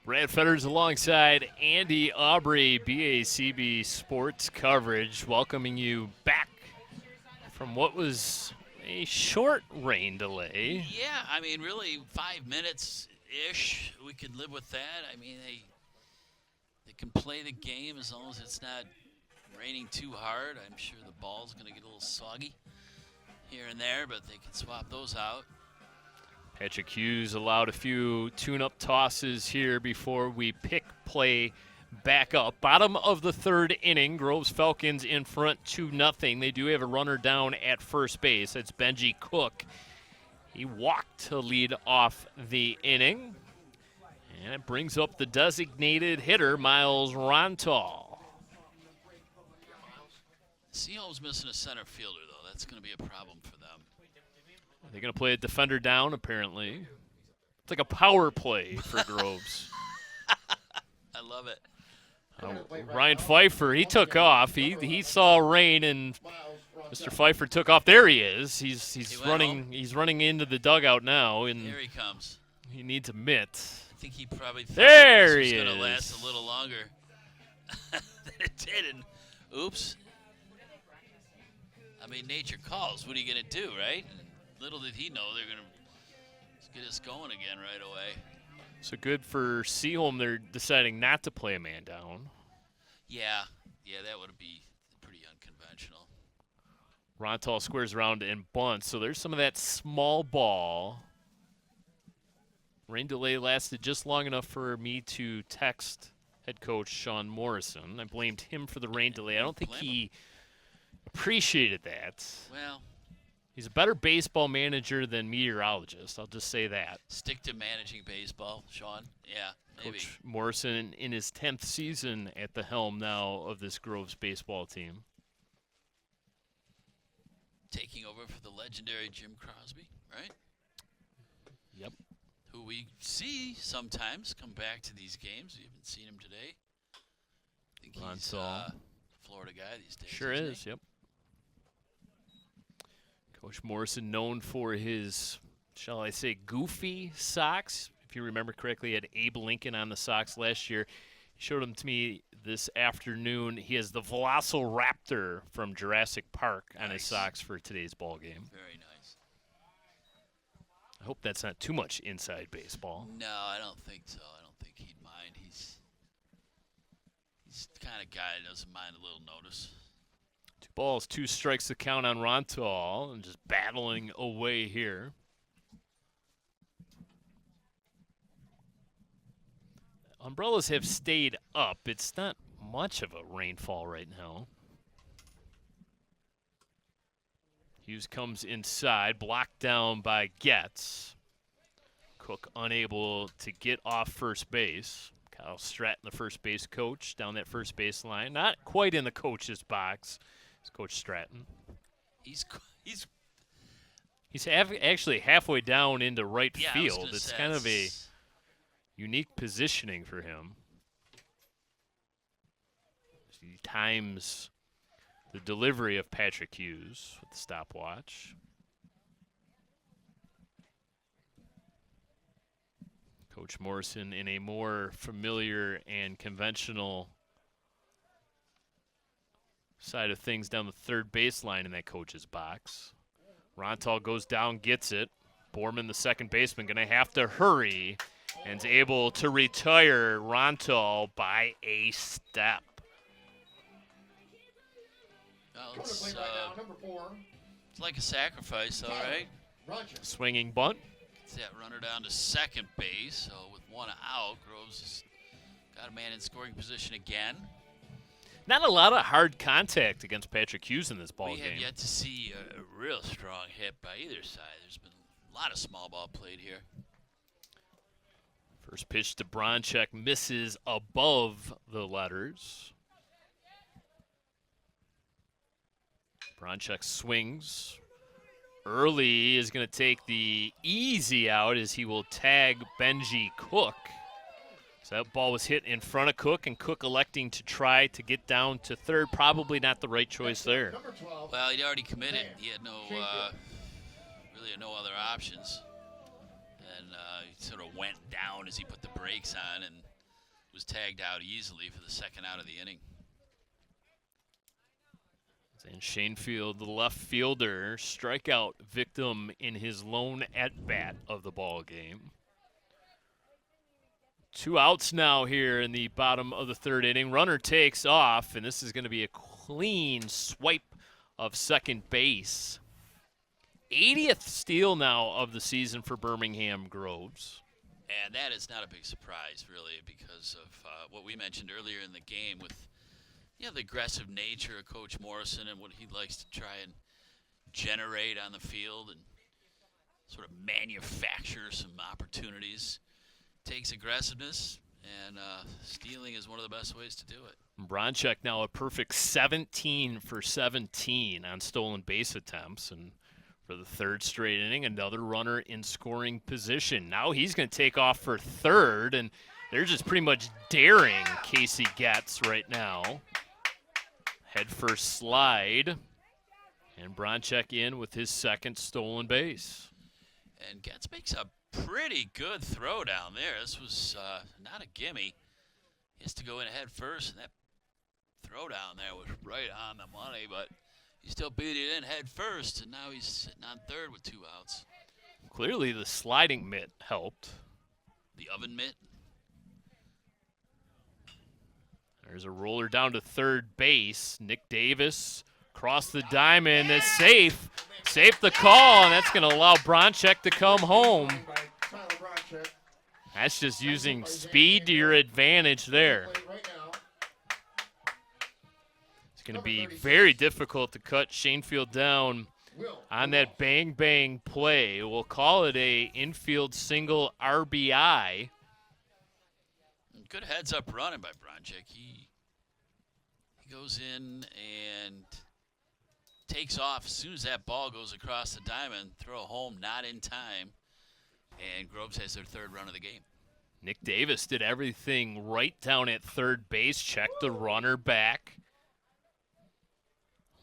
Brad Fetters alongside Andy Aubrey, BACB Sports Coverage, welcoming you back from what was a short rain delay. Yeah, I mean, really, 5 minutes-ish. We could live with that. I mean, they can play the game as long as it's not raining too hard. I'm sure the ball's going to get a little soggy here and there, but they can swap those out. Patrick Hughes allowed a few tune-up tosses here before we pick play back up. Bottom of the 3rd inning, Groves Falcons in front 2-0. They do have a runner down at first base. That's Benji Cook. He walked to lead off the inning. And it brings up the designated hitter, Miles Rontal. Seaholm's missing a center fielder, though. That's going to be a problem for them. They're going to play a defender down, apparently. It's like a power play for Groves. I love it. Ryan Pfeiffer, he took off. He saw rain, and Mr. Pfeiffer took off. There he is. He's running. He's running into the dugout now, and Here he comes. he needs a mitt. I think he probably thought There this was he going is. to last a little longer than it did. And oops. I mean, nature calls. What are you going to do, right? And little did he know they're going to get us going again right away. So good for Seaholm. They're deciding not to play a man down. Yeah, that would be pretty unconventional. Rontal squares around and bunts. So there's some of that small ball. Rain delay lasted just long enough for me to text head coach Sean Morrison. I blamed him for the rain delay. I don't think he appreciated that. Well, he's a better baseball manager than meteorologist. I'll just say that. Stick to managing baseball, Sean. Yeah, maybe. Coach Morrison in his 10th season at the helm now of this Groves baseball team. Taking over for the legendary Jim Crosby, right? Yep. Who we see sometimes come back to these games. We haven't seen him today. I think he's a Florida guy these days. Sure isn't is, he? yep. Coach Morrison known for his, shall I say, goofy socks. If you remember correctly, he had Abe Lincoln on the socks last year. He showed them to me this afternoon. He has the Velociraptor from Jurassic Park on his socks for today's ball game. Very nice. I hope that's not too much inside baseball. No, I don't think so. I don't think he'd mind. He's the kind of guy that doesn't mind a little notice. 2 balls, 2 strikes to count on Rontal, and just battling away here. Umbrellas have stayed up. It's not much of a rainfall right now. Hughes comes inside, blocked down by Getz. Cook unable to get off first base. Kyle Stratton, the first base coach, down that first base line. Not quite in the coach's box. It's Coach Stratton. He's actually halfway down into right yeah, field. It's kind of a unique positioning for him. He times the delivery of Patrick Hughes with the stopwatch. Coach Morrison in a more familiar and conventional side of things down the third baseline in that coach's box. Rontal goes down, gets it. Borman, the second baseman, going to have to hurry and is able to retire Rontal by a step. Well, it's like a sacrifice, all right? Swinging bunt. Gets that runner down to second base. So with one out, Groves has got a man in scoring position again. Not a lot of hard contact against Patrick Hughes in this ball We game. have yet to see a real strong hit by either side. There's been a lot of small ball played here. First pitch to Bronchek misses above the letters. Bronchek swings. Early is going to take the easy out as he will tag Benji Cook. So that ball was hit in front of Cook, and Cook electing to try to get down to third. Probably not the right choice there. Well, he'd already committed. He had no, really had no other options. And he sort of went down as he put the brakes on and was tagged out easily for the second out of the inning. And Shanefield, the left fielder, strikeout victim in his lone at-bat of the ball game. 2 outs now here in the bottom of the third inning. Runner takes off, and this is going to be a clean swipe of second base. 80th steal now of the season for Birmingham Groves. And that is not a big surprise, really, because of what we mentioned earlier in the game with the aggressive nature of Coach Morrison and what he likes to try and generate on the field. And sort of manufacture some opportunities. Takes aggressiveness, and stealing is one of the best ways to do it. Bronchek now a perfect 17 for 17 on stolen base attempts, and for the third straight inning, another runner in scoring position. Now he's going to take off for third, and they're just pretty much daring Casey Getz right now. Head first slide, and Bronchek in with his second stolen base. And Getz makes a pretty good throw down there. This was not a gimme. He has to go in head first, and that throw down there was right on the money, but he still beat it in head first, and now he's sitting on third with 2 outs. Clearly the sliding mitt helped. The oven mitt. There's a roller down to third base. Nick Davis across the diamond. That's safe. Safe the call, and that's going to allow Bronchek to come home. That's just using speed to your advantage there. It's going to be very difficult to cut Shanefield down on that bang-bang play. We'll call it a infield single RBI. Good heads-up running by Bronchek. He goes in and takes off as soon as that ball goes across the diamond. Throw home, not in time. And Groves has their third run of the game. Nick Davis did everything right down at third base, checked the runner back.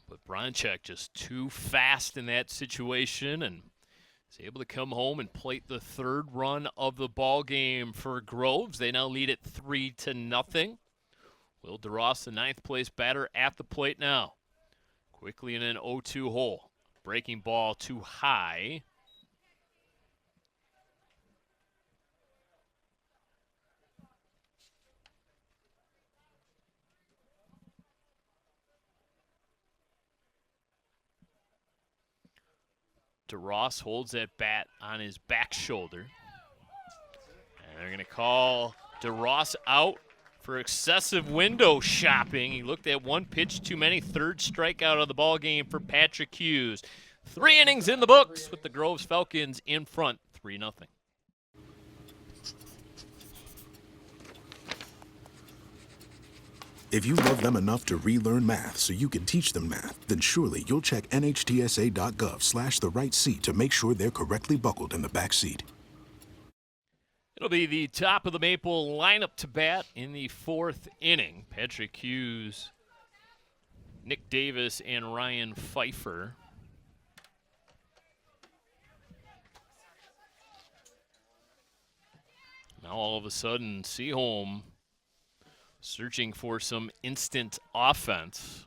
But Bronchek just too fast in that situation, and is able to come home and plate the third run of the ball game for Groves. They now lead it 3-0. Will DeRoss, the ninth place batter, at the plate now. Quickly in an 0-2 hole. Breaking ball too high. DeRoss holds that bat on his back shoulder. And they're going to call DeRoss out for excessive window shopping. He looked at one pitch too many. Third strikeout of the ball game for Patrick Hughes. 3 innings in the books with the Groves Falcons in front, 3-0. If you love them enough to relearn math so you can teach them math, then surely you'll check nhtsa.gov/the right seat to make sure they're correctly buckled in the back seat. It'll be the top of the Maple lineup to bat in the 4th inning. Patrick Hughes, Nick Davis, and Ryan Pfeiffer. Now all of a sudden, Seaholm searching for some instant offense.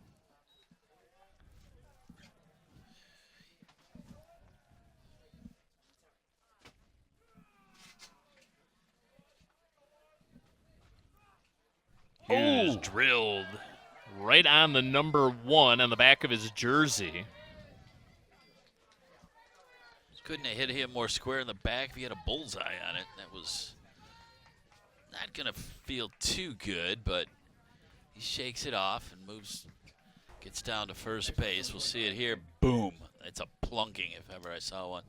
Hughes drilled right on the number 1 on the back of his jersey. Couldn't have hit him more square in the back if he had a bullseye on it. That was not going to feel too good, but he shakes it off and moves, gets down to first base. We'll see it here. Boom. It's a plunking if ever I saw one.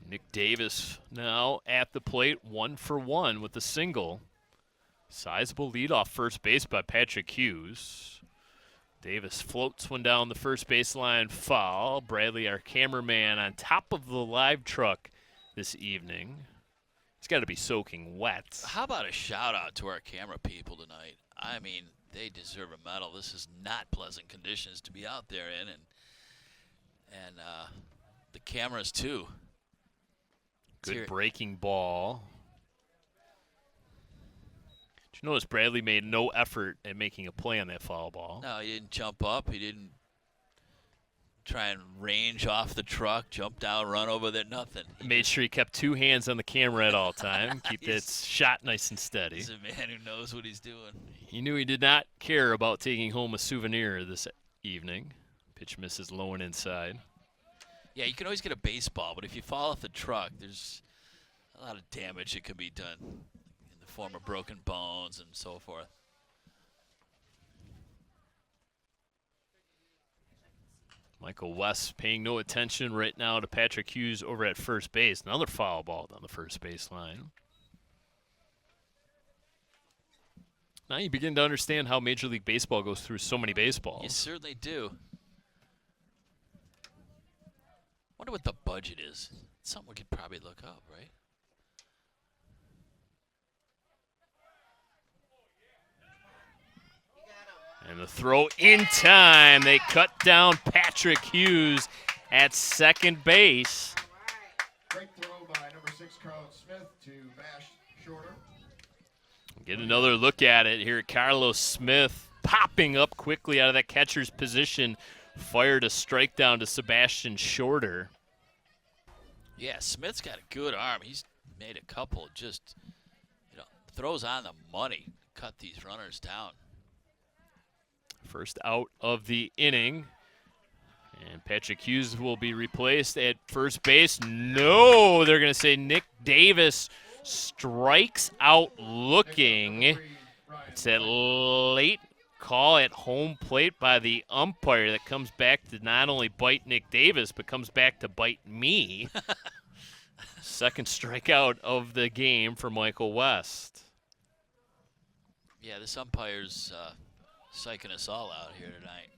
Nick Davis now at the plate, 1 for 1 with the single. Sizable lead off first base by Patrick Hughes. Davis floats one down the first baseline foul. Bradley, our cameraman, on top of the live truck this evening. It's got to be soaking wet. How about a shout out to our camera people tonight? I mean, they deserve a medal. This is not pleasant conditions to be out there in, and the cameras too. Good breaking ball. Did you notice Bradley made no effort at making a play on that foul ball? No, he didn't jump up. He didn't try and range off the truck, jump down, run over there, nothing. He made sure he kept 2 hands on the camera at all time. Keep that shot nice and steady. He's a man who knows what he's doing. He knew he did not care about taking home a souvenir this evening. Pitch misses low and inside. Yeah, you can always get a baseball, but if you fall off the truck, there's a lot of damage that could be done in the form of broken bones and so forth. Michael West paying no attention right now to Patrick Hughes over at first base. Another foul ball down the first base line. Now you begin to understand how Major League Baseball goes through so many baseballs. You certainly do. Wonder what the budget is. It's something we could probably look up, right? And the throw in time. They cut down Patrick Hughes at second base. Great throw by number 6, Carlos Smith, to bash shorter. Get another look at it here. Carlos Smith popping up quickly out of that catcher's position. Fired a strike down to Sebastian Shorter. Yeah, Smith's got a good arm. He's made a couple just, throws on the money. Cut these runners down. First out of the inning. And Patrick Hughes will be replaced at first base. No, they're going to say Nick Davis strikes out looking. It's that late call at home plate by the umpire that comes back to not only bite Nick Davis, but comes back to bite me. Second strikeout of the game for Michael West. Yeah, this umpire's psyching us all out here tonight.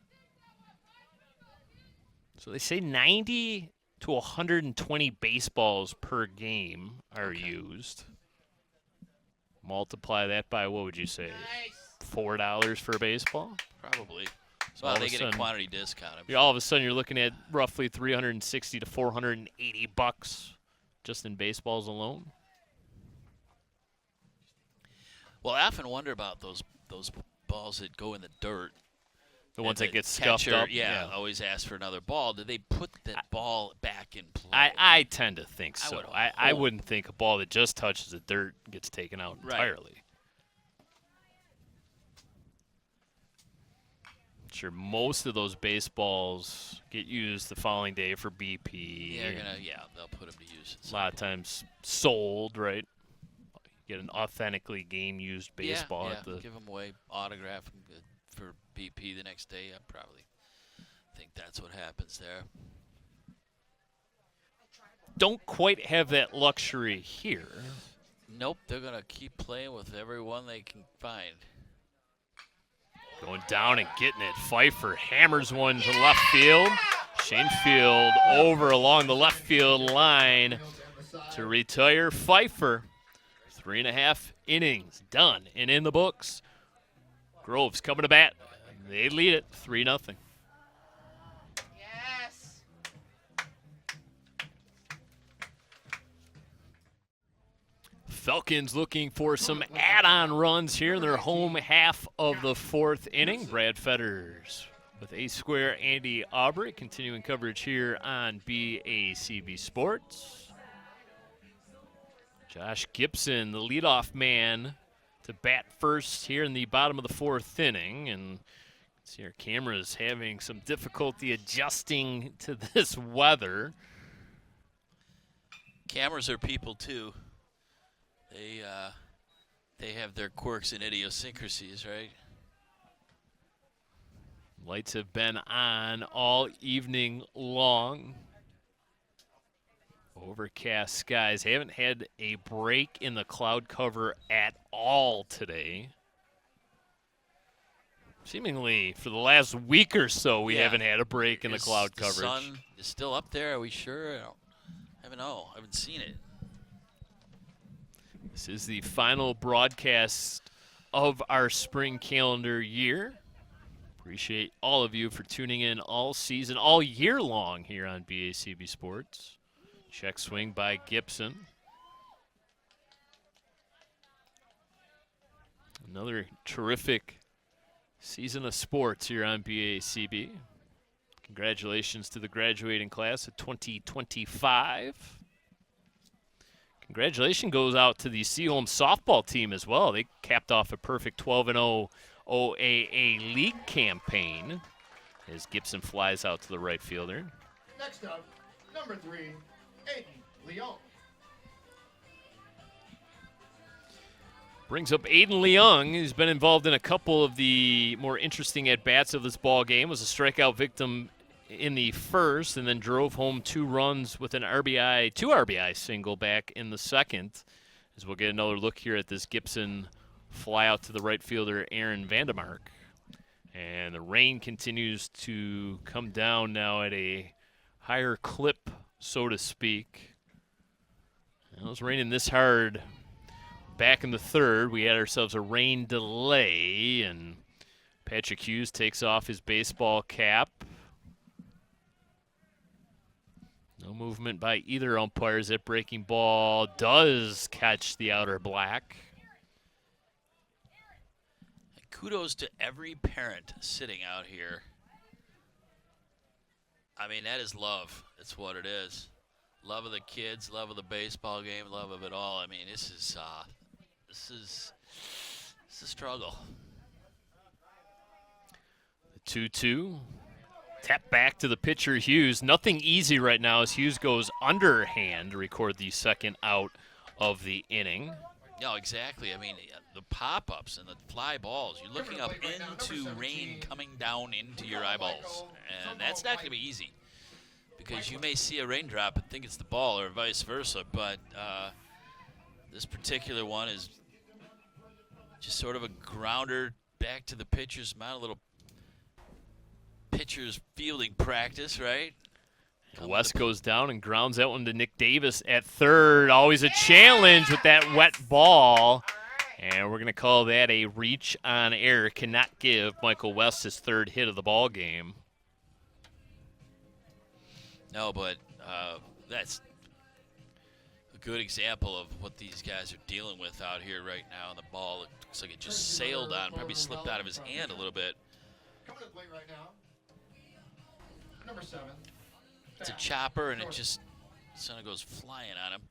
So they say 90 to 120 baseballs per game are used. Multiply that by, what would you say, $4 for a baseball? Probably. So all they of a get a sudden- quantity discount. I'm Yeah, all of a sudden you're looking at roughly 360 to 480 bucks just in baseballs alone. Well, I often wonder about those balls that go in the dirt. The ones And that get scuffed catcher, up. Yeah, always ask for another ball. Do they put that ball back in play? I tend to think I so. would I hope. wouldn't think a ball that just touches the dirt gets taken out Right. entirely. Sure, most of those baseballs get used the following day for BP. They'll put them to use. A lot of times sold, right? Get an authentically game-used baseball yeah, at the. give them away, autograph them for BP the next day. I probably think that's what happens there. Don't quite have that luxury here. Nope, they're gonna keep playing with everyone they can find. Going down and getting it. Pfeiffer hammers one to left field. Shanefield over along the left field line to retire Pfeiffer. 3.5 innings done and in the books. Groves coming to bat. They lead it 3-0. Yes. Falcons looking for some add-on runs here in their home half of the fourth inning. Brad Fetters with A-Square, Andy Aubrey, continuing coverage here on BACB Sports. Josh Gibson, the leadoff man, to bat first here in the bottom of the fourth inning. And see our cameras having some difficulty adjusting to this weather. Cameras are people too. They have their quirks and idiosyncrasies, right? Lights have been on all evening long. Overcast skies. Haven't had a break in the cloud cover at all today. Seemingly for the last week or so, we haven't had a break in the cloud coverage. The sun is still up there. Are we sure? I don't know. I haven't seen it. This is the final broadcast of our spring calendar year. Appreciate all of you for tuning in all season, all year long here on BACB Sports. Check swing by Gibson. Another terrific season of sports here on BACB. Congratulations to the graduating class of 2025. Congratulations goes out to the Seaholm softball team as well. They capped off a perfect 12-0 OAA league campaign as Gibson flies out to the right fielder. Next up, number 3, Aiden Leon. Brings up Aiden Leung, who's been involved in a couple of the more interesting at-bats of this ball game. Was a strikeout victim in the first and then drove home 2 runs with an RBI, 2 RBI single back in the second. As we'll get another look here at this Gibson fly out to the right fielder, Aaron Vandermark. And the rain continues to come down now at a higher clip, so to speak. It was raining this hard back in the third. We had ourselves a rain delay, and Patrick Hughes takes off his baseball cap. No movement by either umpires. That breaking ball does catch the outer black. Kudos to every parent sitting out here. I mean, that is love. That's what it is. Love of the kids, love of the baseball game, love of it all. I mean, this is a struggle. The 2-2. Tap back to the pitcher, Hughes. Nothing easy right now as Hughes goes underhand to record the second out of the inning. No, exactly. I mean, the pop-ups and the fly balls, you're looking up into rain coming down into your eyeballs. And that's not going to be easy because you may see a raindrop and think it's the ball or vice versa. But this particular one is just sort of a grounder back to the pitcher's mound, a little pitcher's fielding practice, right? West goes down and grounds that one to Nick Davis at third. Always a challenge with that wet ball. And we're going to call that a reach on error. Cannot give Michael West his third hit of the ball game. No, but that's a good example of what these guys are dealing with out here right now. The ball looks like it just sailed on, probably slipped out of his hand a little bit. Coming to the plate right now, number 7. It's a chopper, and it just kind of goes flying on him.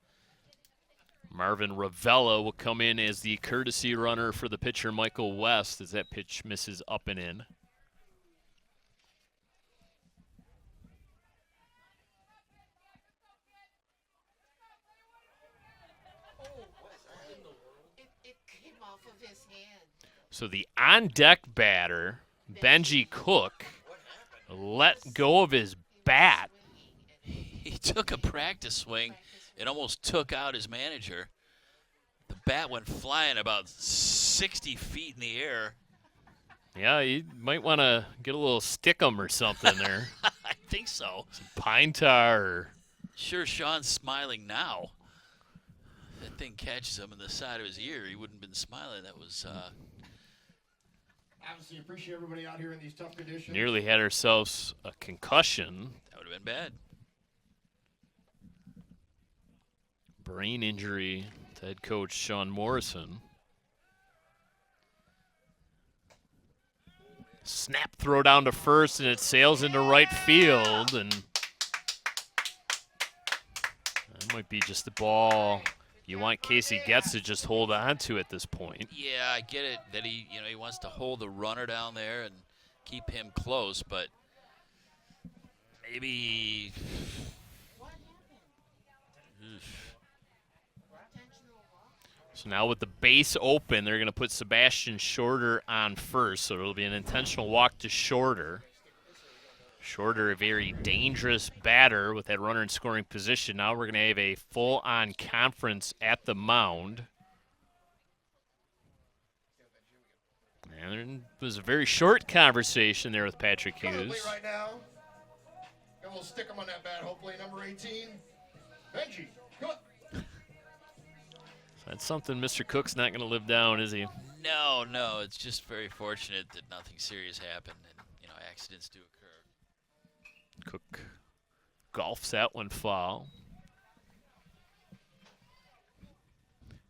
Marvin Ravella will come in as the courtesy runner for the pitcher Michael West as that pitch misses up and in. It came off of his hand. So the on-deck batter, Benji Cook, let go of his bat. He took a practice swing. It almost took out his manager. The bat went flying about 60 feet in the air. Yeah, you might want to get a little stickum or something there. I think so. Some pine tar. Or... Sure, Sean's smiling now. That thing catches him in the side of his ear. He wouldn't have been smiling. That was... Obviously, appreciate everybody out here in these tough conditions. Nearly had ourselves a concussion. That would have been bad. Brain injury to head coach Sean Morrison. Snap throw down to first, and it sails into right field. And that might be just the ball you want Casey Getz to just hold on to at this point. Yeah, I get it that he wants to hold the runner down there and keep him close, but maybe. So now with the base open, they're going to put Sebastian Shorter on first, so it'll be an intentional walk to Shorter. Shorter, a very dangerous batter with that runner in scoring position. Now we're going to have a full-on conference at the mound. And there was a very short conversation there with Patrick Hughes. Right now, got a little stick him on that bat, hopefully, number 18, Benji Cook. That's something Mr. Cook's not going to live down, is he? No, it's just very fortunate that nothing serious happened, and accidents do occur. Cook golfs that one foul.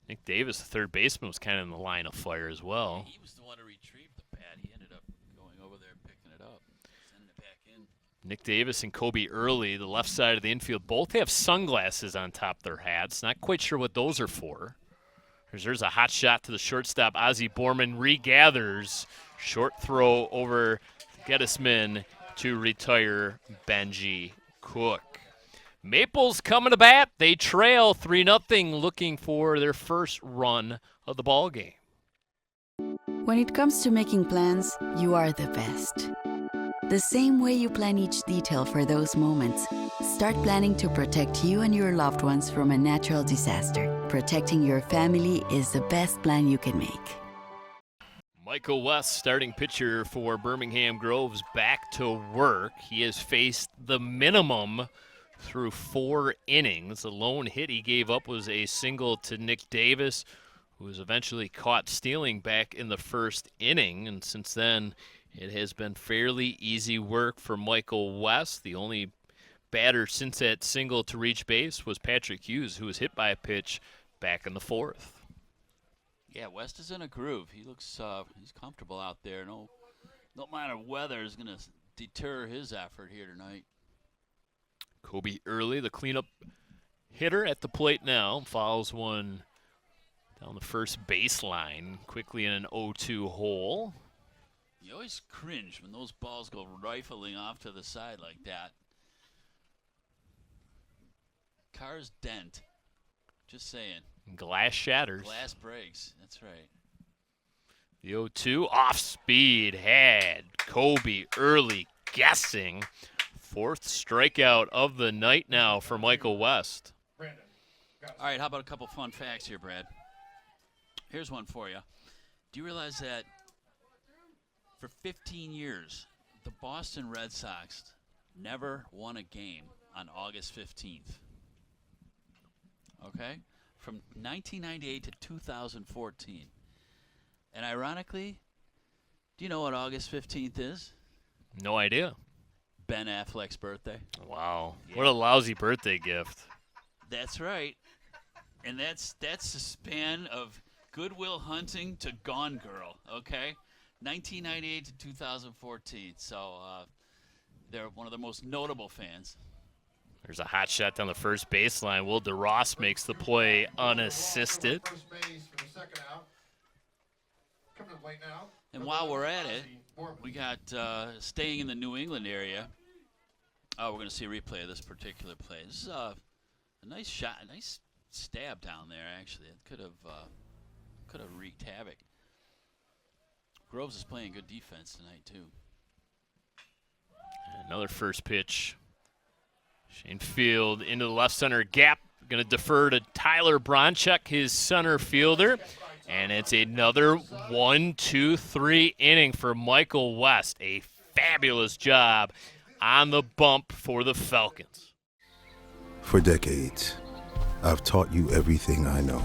Nick Davis, the third baseman, was kind of in the line of fire as well. He was the one to retrieve the pad. He ended up going over there and picking it up, sending it back in. Nick Davis and Kobe Early, the left side of the infield, both have sunglasses on top of their hats. Not quite sure what those are for. There's a hot shot to the shortstop. Ozzie Borman regathers. Short throw over Gettysman to retire Benji Cook. Maples coming to bat. They trail 3-0, looking for their first run of the ball game. When it comes to making plans, you are the best. The same way you plan each detail for those moments, start planning to protect you and your loved ones from a natural disaster. Protecting your family is the best plan you can make. Michael West, starting pitcher for Birmingham Groves, back to work. He has faced the minimum through 4 innings. The lone hit he gave up was a single to Nick Davis, who was eventually caught stealing back in the first inning. And since then, it has been fairly easy work for Michael West. The only batter since that single to reach base was Patrick Hughes, who was hit by a pitch back in the 4th. Yeah, West is in a groove. He looks he's comfortable out there. No matter weather is going to deter his effort here tonight. Kobe Early, the cleanup hitter at the plate now, fouls one down the first baseline, quickly in an 0-2 hole. You always cringe when those balls go rifling off to the side like that. Cars dent. Just saying. Glass shatters. Glass breaks. That's right. The 0-2 off speed had Kobe Early guessing. 4th strikeout of the night now for Michael West. All right, how about a couple fun facts here, Brad? Here's one for you. Do you realize that for 15 years, the Boston Red Sox never won a game on August 15th? Okay? From 1998 to 2014. And ironically, do you know what August 15th is? No idea. Ben Affleck's birthday. Wow. Yeah. What a lousy birthday gift. That's right. And that's the span of Good Will Hunting to Gone Girl, okay? 1998 to 2014. So they're one of the most notable fans. There's a hot shot down the first baseline. Will DeRoss makes the play unassisted. First base for the second out. Coming to the plate now. And while we're at it, we got staying in the New England area. Oh, we're going to see a replay of this particular play. This is a nice shot, a nice stab down there, actually. It could have wreaked havoc. Groves is playing good defense tonight, too. Another first pitch. Shane Field into the left center gap. Going to defer to Tyler Bronchek, his center fielder. And it's another 1-2-3 inning for Michael West. A fabulous job on the bump for the Falcons. For decades, I've taught you everything I know.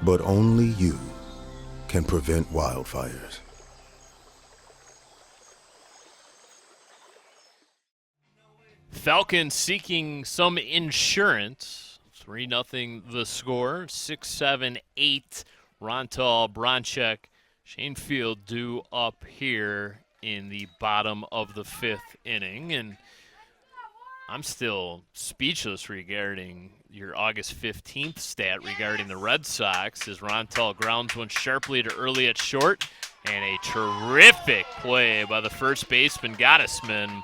But only you can prevent wildfires. Falcons seeking some insurance. 3-0 the score. 6, 7, 8. Rontal, Bronchek, Shane Field due up here in the bottom of the 5th inning. And I'm still speechless regarding your August 15th stat regarding the Red Sox as Rontal grounds one sharply to Early at short. And a terrific play by the first baseman, Gottesman,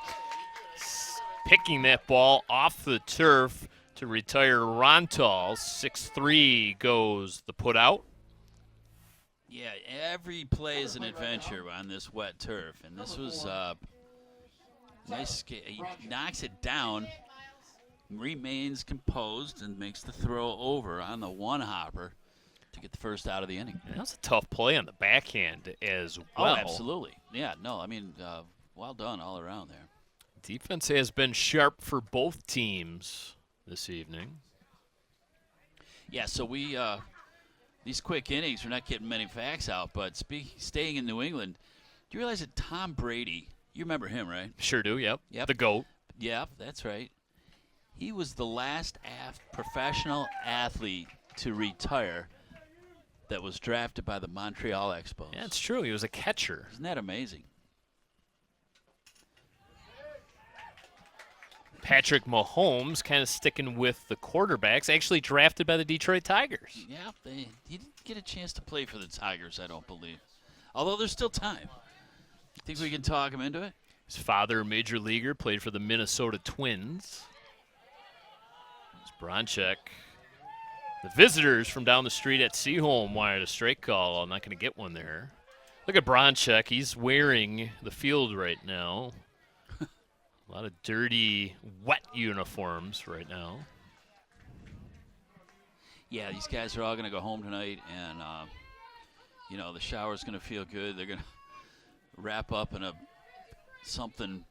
picking that ball off the turf to retire Rontal. 6-3 goes the put out. Yeah, every play is an adventure on this wet turf, and this was nice. He knocks it down, remains composed, and makes the throw over on the one hopper to get the first out of the inning. And that was a tough play on the backhand as well. Oh, absolutely. Yeah, no, I mean, well done all around there. Defense has been sharp for both teams this evening. Yeah, so we these quick innings, we're not getting many facts out, but staying in New England, do you realize that Tom Brady, you remember him, right? Sure do, yep. Yep. The GOAT. Yep, that's right. He was the last professional athlete to retire that was drafted by the Montreal Expos. Yeah, it's true. He was a catcher. Isn't that amazing? Patrick Mahomes kind of sticking with the quarterbacks, actually drafted by the Detroit Tigers. Yeah, he didn't get a chance to play for the Tigers, I don't believe. Although there's still time. Think we can talk him into it? His father, a major leaguer, played for the Minnesota Twins. It's Bronchek. The visitors from down the street at Seaholm wanted a strike call. I'm not going to get one there. Look at Bronchek. He's wearing the field right now. A lot of dirty, wet uniforms right now. Yeah, these guys are all going to go home tonight, and, the shower's going to feel good. They're going to wrap up in something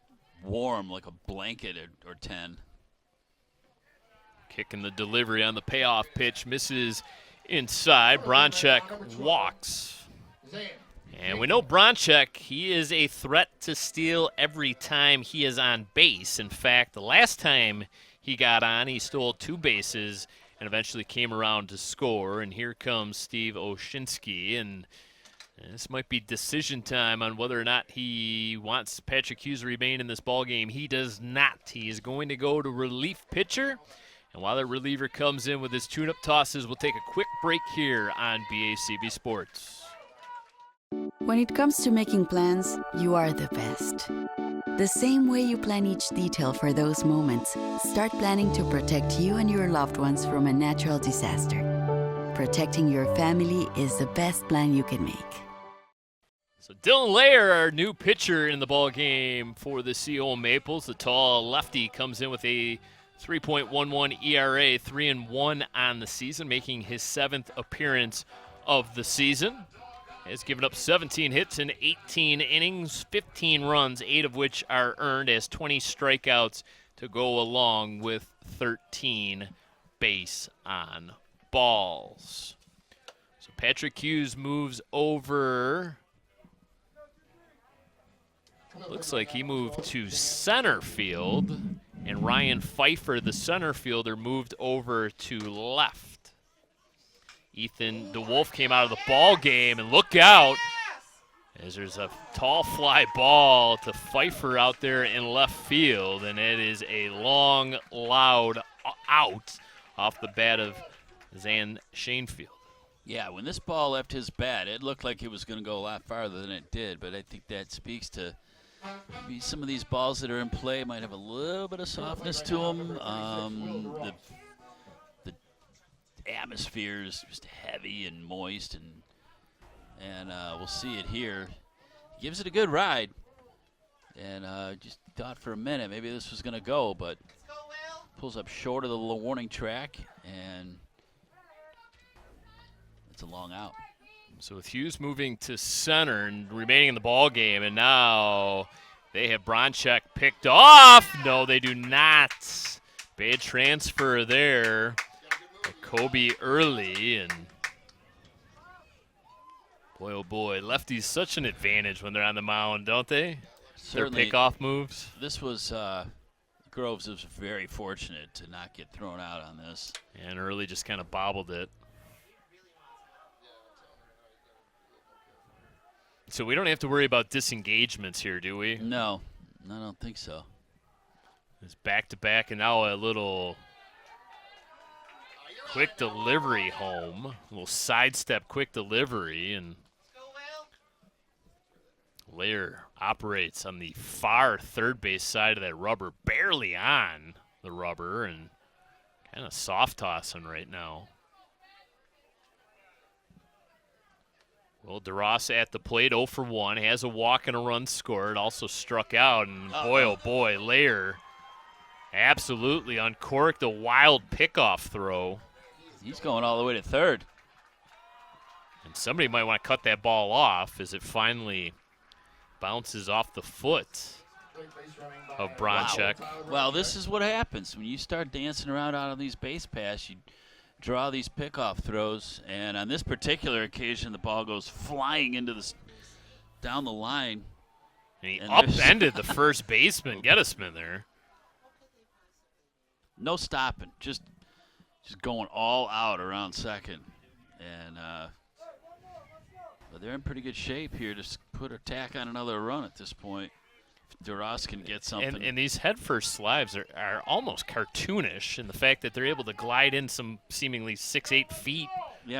warm like a blanket or 10. Kicking the delivery on the payoff pitch. Misses inside. Bronchek walks. And we know Bronchek, he is a threat to steal every time he is on base. In fact, the last time he got on, he stole 2 bases and eventually came around to score. And here comes Steve Oshinsky, and this might be decision time on whether or not he wants Patrick Hughes to remain in this ballgame. He does not. He is going to go to relief pitcher. And while the reliever comes in with his tune-up tosses, we'll take a quick break here on BACB Sports. When it comes to making plans, you are the best. The same way you plan each detail for those moments, start planning to protect you and your loved ones from a natural disaster. Protecting your family is the best plan you can make. So Dylan Lair, our new pitcher in the ball game for the Seaholm Maples. The tall lefty comes in with a 3.11 ERA, 3-1 on the season, making his 7th appearance of the season. Has given up 17 hits in 18 innings, 15 runs, 8 of which are earned, as 20 strikeouts to go along with 13 base on balls. So Patrick Hughes moves over. Looks like he moved to center field, and Ryan Pfeiffer, the center fielder, moved over to left. Ethan DeWolf came out of the ball game, and look out, as there's a tall fly ball to Pfeiffer out there in left field, and it is a long, loud out off the bat of Zan Shanefield. Yeah, when this ball left his bat, it looked like it was going to go a lot farther than it did, but I think that speaks to maybe some of these balls that are in play might have a little bit of softness to them. The atmosphere is just heavy and moist, and we'll see it here. He gives it a good ride, and just thought for a minute maybe this was going to go, but pulls up short of the warning track, and it's a long out. So with Hughes moving to center and remaining in the ball game, and now they have Bronchek picked off. No, they do not. Bad transfer there. Kobe early, and boy, oh boy, lefties such an advantage when they're on the mound, don't they? Certainly, their pickoff moves. This was Groves was very fortunate to not get thrown out on this. And early just kind of bobbled it. So we don't have to worry about disengagements here, do we? No, I don't think so. It's back-to-back, and now a little quick delivery home. A little sidestep quick delivery, and Lair operates on the far third base side of that rubber, barely on the rubber, and kind of soft tossing right now. Well, DeRosa at the plate, 0 for 1, has a walk and a run scored, also struck out, and boy, oh boy, Lair absolutely uncorked a wild pickoff throw. He's going all the way to third. And somebody might want to cut that ball off as it finally bounces off the foot of Bronchek. Wow. Well, this is what happens when you start dancing around out on these base paths. You draw these pickoff throws, and on this particular occasion, the ball goes flying into down the line. And he upended the first baseman, Gettesman there. No stopping, just going all out around second, and but they're in pretty good shape here to put a tack on another run at this point. If DeRosa can get something. And these head-first slides are almost cartoonish in the fact that they're able to glide in some seemingly 6-8 feet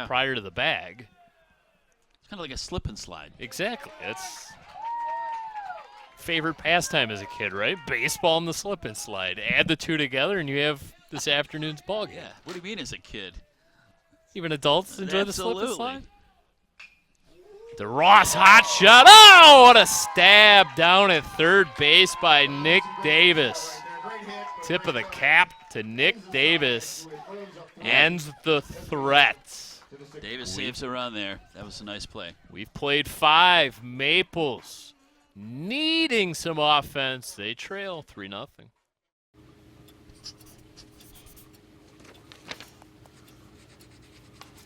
prior to the bag. It's kind of like a slip and slide. Exactly. That's favorite pastime as a kid, right? Baseball and the slip and slide. Add the two together, and you have this afternoon's ball game. Yeah. What do you mean as a kid? Even adults enjoy the slip and Absolutely. slide? DeRoss, hot shot. Oh, what a stab down at third base by Nick Davis. Tip of the cap to Nick Davis. Ends the threat. Davis saves a run there. That was a nice play. We've played 5. Maples needing some offense. They trail 3-0.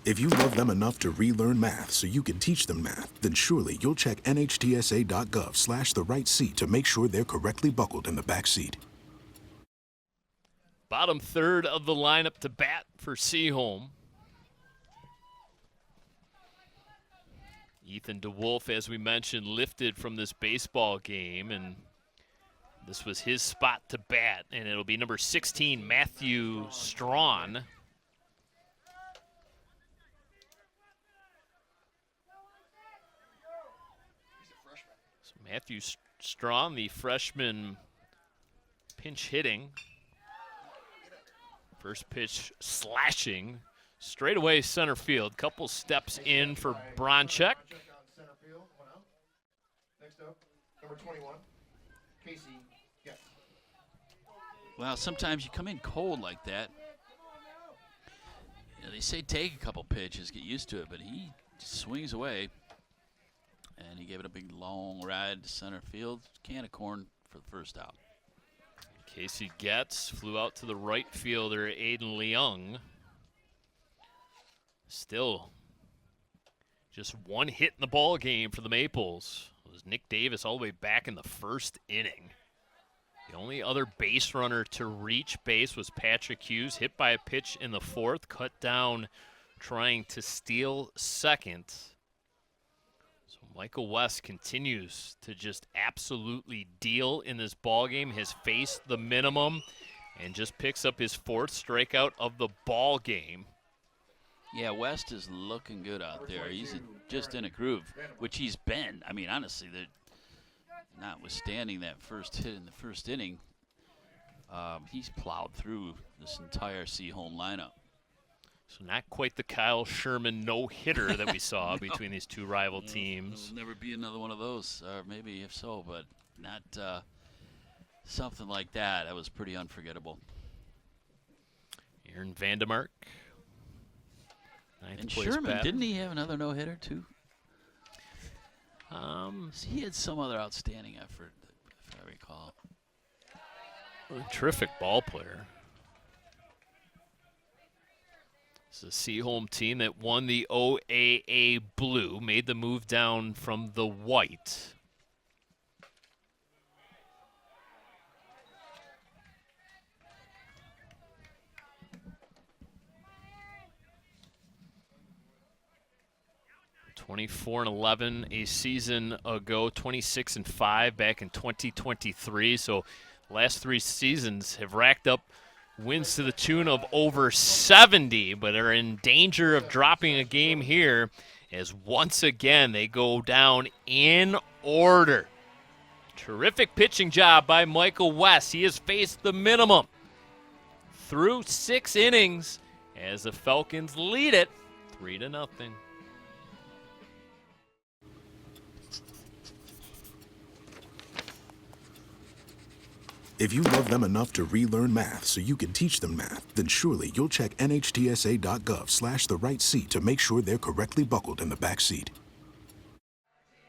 If you love them enough to relearn math so you can teach them math, then surely you'll check nhtsa.gov/the right seat to make sure they're correctly buckled in the back seat. Bottom third of the lineup to bat for Seaholm. Ethan DeWolf, as we mentioned, lifted from this baseball game, and this was his spot to bat, and it'll be number 16, Matthew Strawn. So Matthew Strawn, the freshman, pinch hitting. First pitch slashing. Straight away center field. Couple steps in for Bronchek. Next up, number 21, Casey. Yes. Well, sometimes you come in cold like that. You know, they say take a couple pitches, get used to it, but he swings away. And he gave it a big long ride to center field. Can of corn for the first out. Casey Getz flew out to the right fielder, Aiden Leung. Still just one hit in the ball game for the Maples. It was Nick Davis all the way back in the first inning. The only other base runner to reach base was Patrick Hughes, hit by a pitch in the fourth, cut down trying to steal second. So Michael West continues to just absolutely deal in this ball game, has faced the minimum, and just picks up his 4th strikeout of the ball game. Yeah, West is looking good out there. He's just in a groove, which he's been. I mean, honestly, notwithstanding that first hit in the first inning, he's plowed through this entire Seaholm lineup. So not quite the Kyle Sherman no-hitter that we saw No. between these two rival teams. There'll never be another one of those, or maybe if so, but not something like that. That was pretty unforgettable. Aaron Vandemark. And Sherman, didn't he have another no-hitter too? He had some other outstanding effort, if I recall. A terrific ball player. It's a Seaholm team that won the OAA Blue, made the move down from the white. (24-11) a season ago, 26-5 back in 2023. So last 3 seasons have racked up wins to the tune of over 70, but are in danger of dropping a game here as once again they go down in order. Terrific pitching job by Michael West. He has faced the minimum through 6 innings as the Falcons lead it 3-0. If you love them enough to relearn math so you can teach them math, then surely you'll check nhtsa.gov/the right seat to make sure they're correctly buckled in the back seat.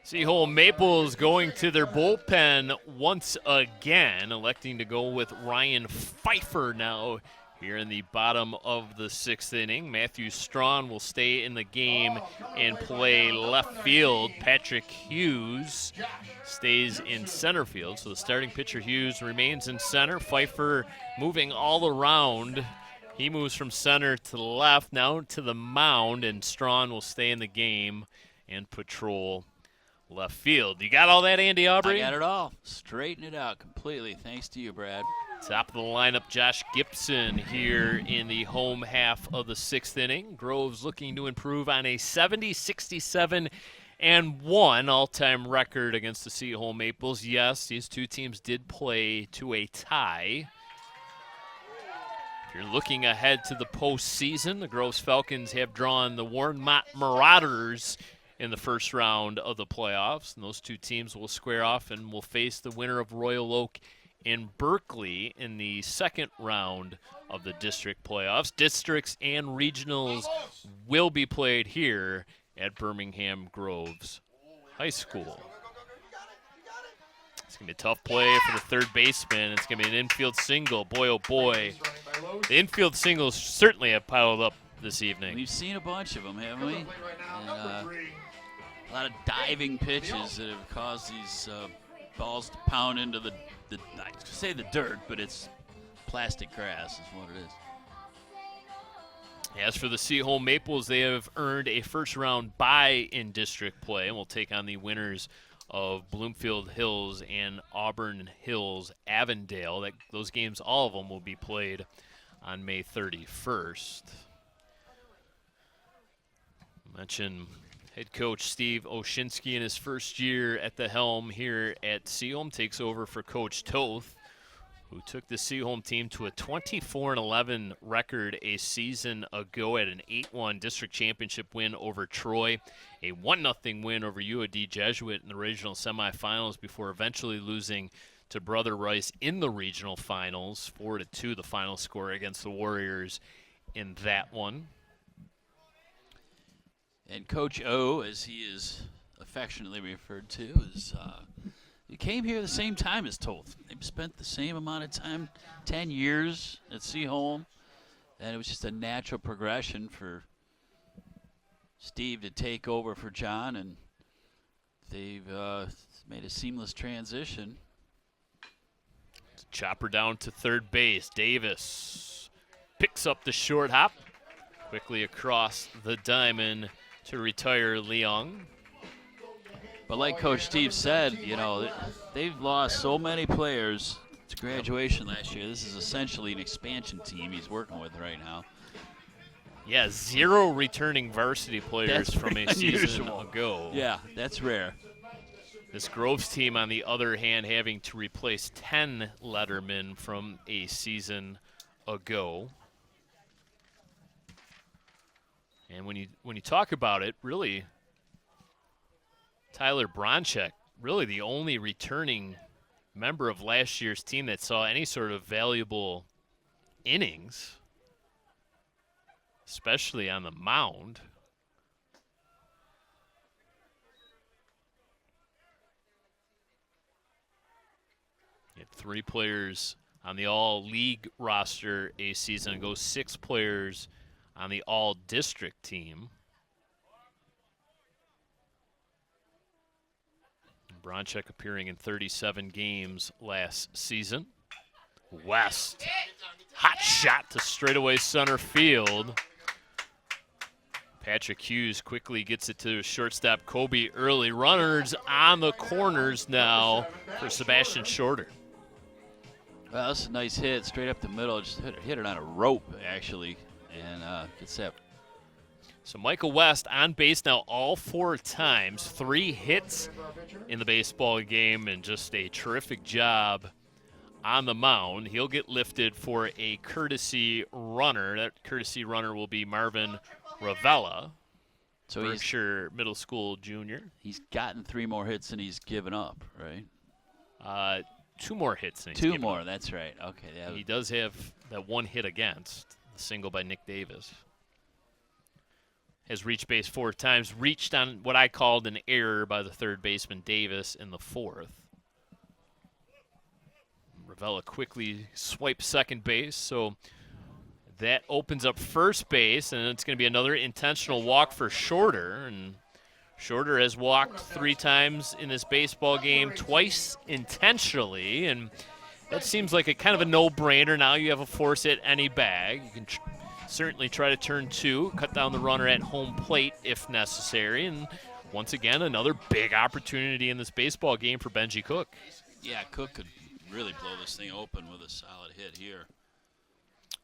Seaholm Maples going to their bullpen once again, electing to go with Ryan Pfeiffer now here in the bottom of the 6th inning. Matthew Strawn will stay in the game and play left field. Patrick Hughes stays in center field. So the starting pitcher Hughes remains in center. Pfeiffer moving all around. He moves from center to the left, now to the mound, and Strawn will stay in the game and patrol left field. You got all that, Andy Aubrey? I got it all. Straighten it out completely. Thanks to you, Brad. Top of the lineup, Josh Gibson here in the home half of the 6th inning. Groves looking to improve on a 70-67 and 1 all-time record against the Seaholm Maples. Yes, these two teams did play to a tie. If you're looking ahead to the postseason, the Groves Falcons have drawn the Warren Mott Marauders in the first round of the playoffs. And those two teams will square off and will face the winner of Royal Oak in Berkeley in the second round of the district playoffs. Districts and regionals will be played here at Birmingham Groves High School. It's going to be a tough play for the third baseman. It's going to be an infield single. Boy, oh boy. The infield singles certainly have piled up this evening. We've seen a bunch of them, haven't we? And, a lot of diving pitches that have caused these balls to pound into the I say the dirt, but it's plastic grass is what it is. As for the Seaholm Maples, they have earned a first-round bye in district play and will take on the winners of Bloomfield Hills and Auburn Hills Avondale. Those games, all of them, will be played on May 31st. I mentioned head coach Steve Oshinsky in his first year at the helm here at Seaholm takes over for Coach Toth, who took the Seaholm team to a 24-11 record a season ago at an 8-1 district championship win over Troy, a 1-0 win over UAD Jesuit in the regional semifinals before eventually losing to Brother Rice in the regional finals, 4-2 the final score against the Warriors in that one. And Coach O, as he is affectionately referred to, is he came here the same time as Toth. They spent the same amount of time, 10 years at Seaholm, and it was just a natural progression for Steve to take over for John, and they've made a seamless transition. Chopper down to third base. Davis picks up the short hop, quickly across the diamond to retire Leong. But like Coach Steve said, you know, they've lost so many players to graduation last year. This is essentially an expansion team he's working with right now. Yeah, 0 returning varsity players That's from a season ago. Yeah, that's rare. This Groves team, on the other hand, having to replace 10 lettermen from a season ago. And when you talk about it, really, Tyler Bronchek, really the only returning member of last year's team that saw any sort of valuable innings, especially on the mound. You had 3 players on the all-league roster a season ago, 6 players on the all-district team. Bronchek appearing in 37 games last season. West, hot shot to straightaway center field. Patrick Hughes quickly gets it to shortstop Kobe early. Runners on the corners now for Sebastian Shorter. Well, that's a nice hit, straight up the middle. Just hit it on a rope, actually, and gets that. So Michael West on base now all 4 times, 3 hits in the baseball game, and just a terrific job on the mound. He'll get lifted for a courtesy runner. That courtesy runner will be Marvin Ravella, So Berkshire Middle School junior. He's gotten 3 more hits than he's given up, right? 2 more hits. Than he's 2 given more, up. that's right. Okay. He does have that 1 hit against, the single by Nick Davis. Has reached base 4 times, reached on what I called an error by the third baseman Davis in the 4th. Ravella quickly swipes second base, so that opens up first base, and it's going to be another intentional walk for Shorter. And Shorter has walked 3 times in this baseball game, twice intentionally, and that seems like a kind of a no-brainer. Now you have a force hit any bag. You can certainly try to turn 2, cut down the runner at home plate if necessary, and once again, another big opportunity in this baseball game for Benji Cook. Yeah, Cook could really blow this thing open with a solid hit here.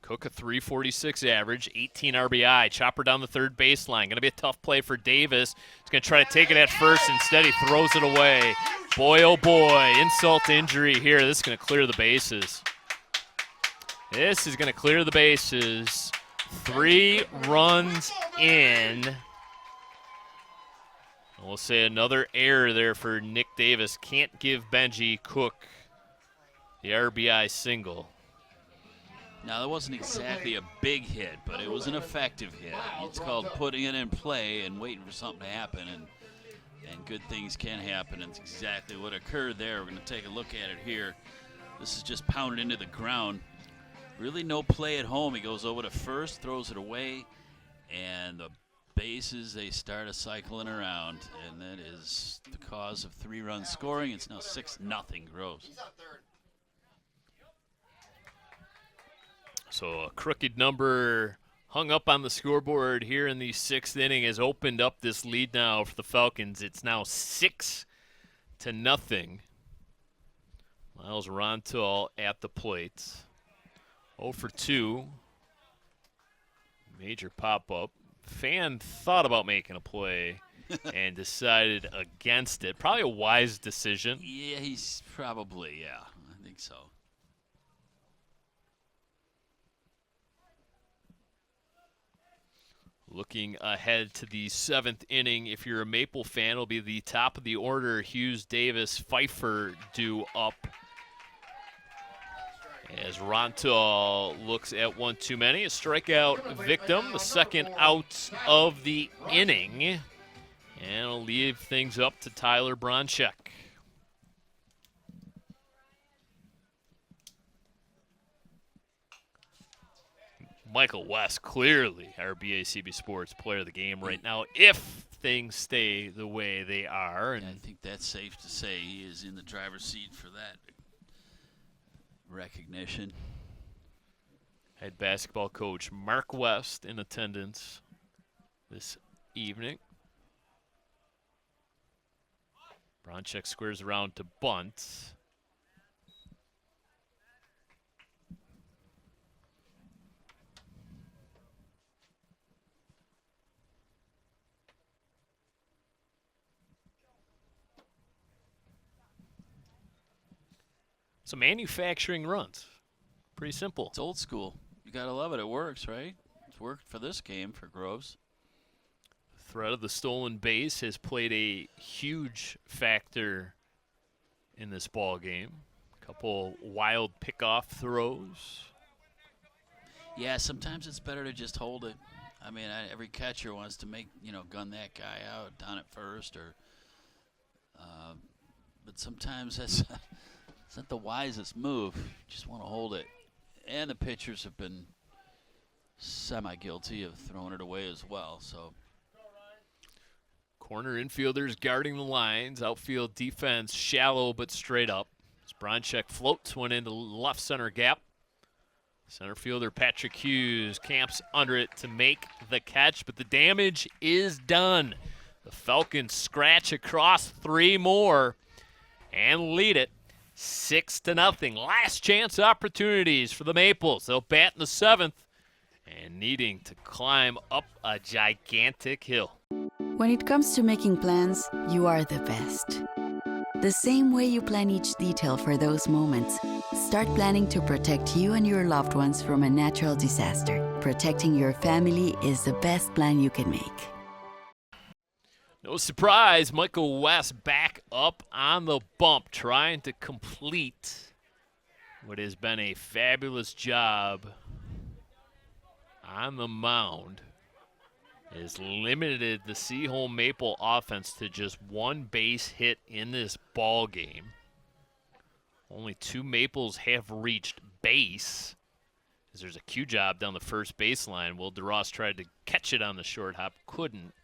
Cook a 346 average, 18 RBI, chopper down the third baseline. Going to be a tough play for Davis. He's going to try to take it at first. Instead, he throws it away. Boy, oh boy, insult to injury here. This is going to clear the bases. This is going to clear the bases. 3 runs in. We'll say another error there for Nick Davis. Can't give Benji Cook the RBI single. Now, that wasn't exactly a big hit, but it was an effective hit. It's called putting it in play and waiting for something to happen, and good things can happen, and it's exactly what occurred there. We're going to take a look at it here. This is just pounded into the ground. Really no play at home. He goes over to first, throws it away, and the bases, they start cycling around, and that is the cause of 3-run scoring. It's now 6-0 Groves. So a crooked number hung up on the scoreboard here in the 6th inning has opened up this lead now for the Falcons. It's now 6-0. Miles Rontal at the plate. 0 for 2. Major pop-up. Fan thought about making a play and decided against it. Probably a wise decision. Yeah, he's probably, yeah, I think so. Looking ahead to the 7th inning, if you're a Maple fan, it'll be the top of the order. Hughes, Davis, Pfeiffer due up. As Rontal looks at one too many, a strikeout victim, the second out of the inning. And it'll leave things up to Tyler Bronchek. Michael West, clearly our BACB Sports player of the game right now, if things stay the way they are. And I think that's safe to say. He is in the driver's seat for that recognition. Head basketball coach Mark West in attendance this evening. Bronchek squares around to bunt. So manufacturing runs. Pretty simple. It's old school. You got to love it. It works, right? It's worked for this game for Groves. Threat of the stolen base has played a huge factor in this ball game. Couple wild pickoff throws. Yeah, sometimes it's better to just hold it. I mean, every catcher wants to gun that guy out down at first, or. But sometimes that's. It's not the wisest move. You just want to hold it. And the pitchers have been semi-guilty of throwing it away as well. So, corner infielders guarding the lines. Outfield defense shallow but straight up. As Bronchek floats one into left center gap. Center fielder Patrick Hughes camps under it to make the catch, but the damage is done. The Falcons scratch across 3 more and lead it 6-0. Last chance opportunities for the Maples. They'll bat in the 7th and needing to climb up a gigantic hill. When it comes to making plans, you are the best. The same way you plan each detail for those moments, start planning to protect you and your loved ones from a natural disaster. Protecting your family is the best plan you can make. No surprise, Michael West back up on the bump, trying to complete what has been a fabulous job on the mound. Has limited the Seaholm Maple offense to just 1 base hit in this ball game. Only 2 Maples have reached base. As there's a cue job down the first baseline. Will DeRoss tried to catch it on the short hop, couldn't.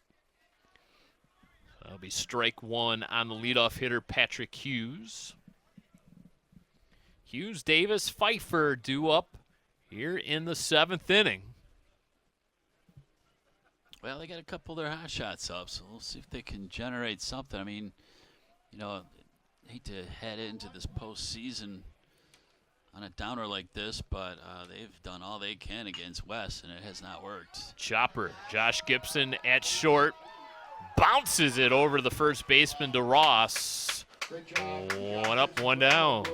That'll be strike 1 on the leadoff hitter, Patrick Hughes. Hughes, Davis, Pfeiffer due up here in the 7th inning. well, they got a couple of their hot shots up, so we'll see if they can generate something. I mean, I hate to head into this postseason on a downer like this, but they've done all they can against West, and it has not worked. Chopper, Josh Gibson at short. Bounces it over to the first baseman, DeRoss. 1 up, 1 down.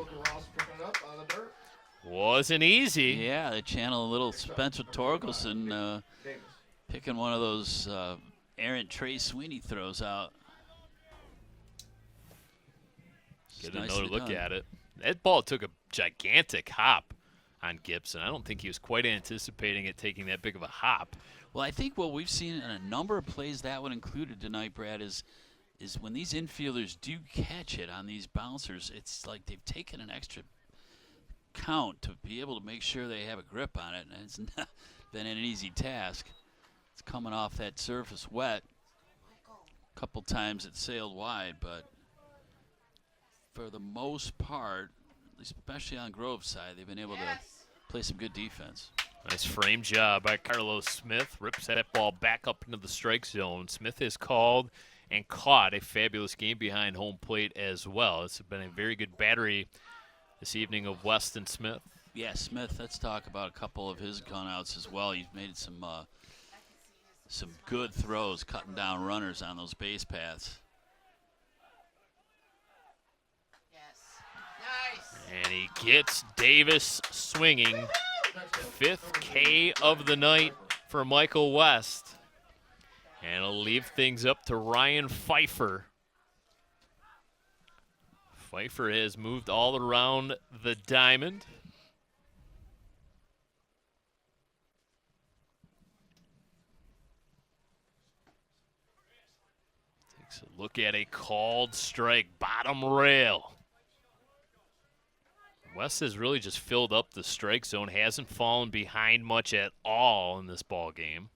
Wasn't easy. Yeah, they channel a little Spencer Torkelson picking one of those errant Trey Sweeney throws out. Get another look at it. That ball took a gigantic hop on Gibson. I don't think he was quite anticipating it taking that big of a hop. Well, I think what we've seen in a number of plays, that one included tonight, Brad, is when these infielders do catch it on these bouncers, it's like they've taken an extra count to be able to make sure they have a grip on it, and it's not been an easy task. It's coming off that surface wet. A couple times it sailed wide, but for the most part, especially on Grove's side, they've been able to play some good defense. Nice frame job by Carlos Smith. Rips that ball back up into the strike zone. Smith has called and caught a fabulous game behind home plate as well. It's been a very good battery this evening of Weston Smith. Yeah, Smith, let's talk about a couple of his gunouts as well. He's made some good throws, cutting down runners on those base paths. And he gets Davis swinging. 5th K of the night for Michael West. And it'll leave things up to Ryan Pfeiffer. Pfeiffer has moved all around the diamond. Takes a look at a called strike, bottom rail. West has really just filled up the strike zone, hasn't fallen behind much at all in this ball game.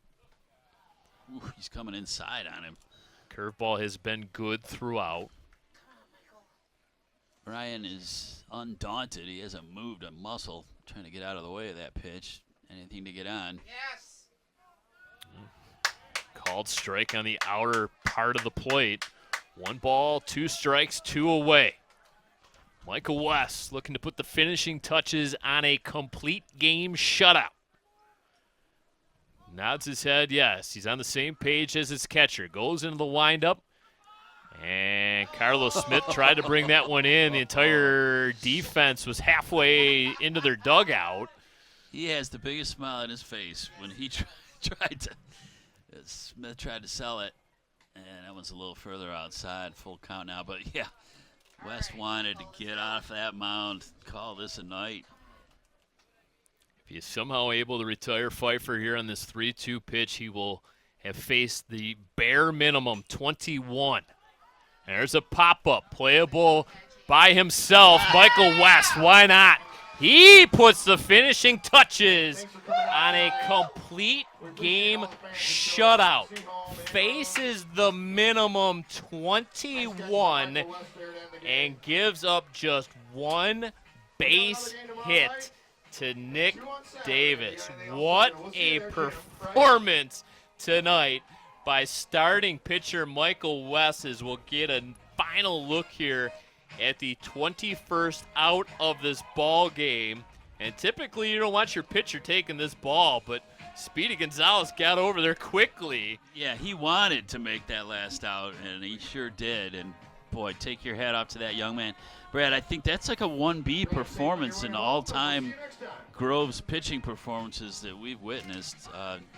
Ooh, he's coming inside on him. Curveball has been good throughout. Ryan is undaunted. He hasn't moved a muscle, trying to get out of the way of that pitch. Anything to get on. Yes. Called strike on the outer part of the plate. 1 ball, 2 strikes, 2 away. Michael West looking to put the finishing touches on a complete game shutout. Nods his head, yes. He's on the same page as his catcher. Goes into the windup. And Carlos Smith tried to bring that one in. The entire defense was halfway into their dugout. He has the biggest smile on his face when he Smith tried to sell it. And that one's a little further outside, full count now. But, yeah, West wanted to get off that mound, call this a night. If he is somehow able to retire Pfeiffer here on this 3-2 pitch, he will have faced the bare minimum 21. And there's a pop-up, playable by himself. Michael West, why not? He puts the finishing touches on a complete game shutout. Faces the minimum 21 and gives up just 1 base hit to Nick Davis. What a performance tonight by starting pitcher Michael West, as we'll get a final look here at the 21st out of this ball game. And typically you don't want your pitcher taking this ball, but Speedy Gonzalez got over there quickly. Yeah, he wanted to make that last out, and he sure did. And, boy, take your hat off to that young man. Brad, I think that's like a 1B performance in all-time Grove's pitching performances that we've witnessed,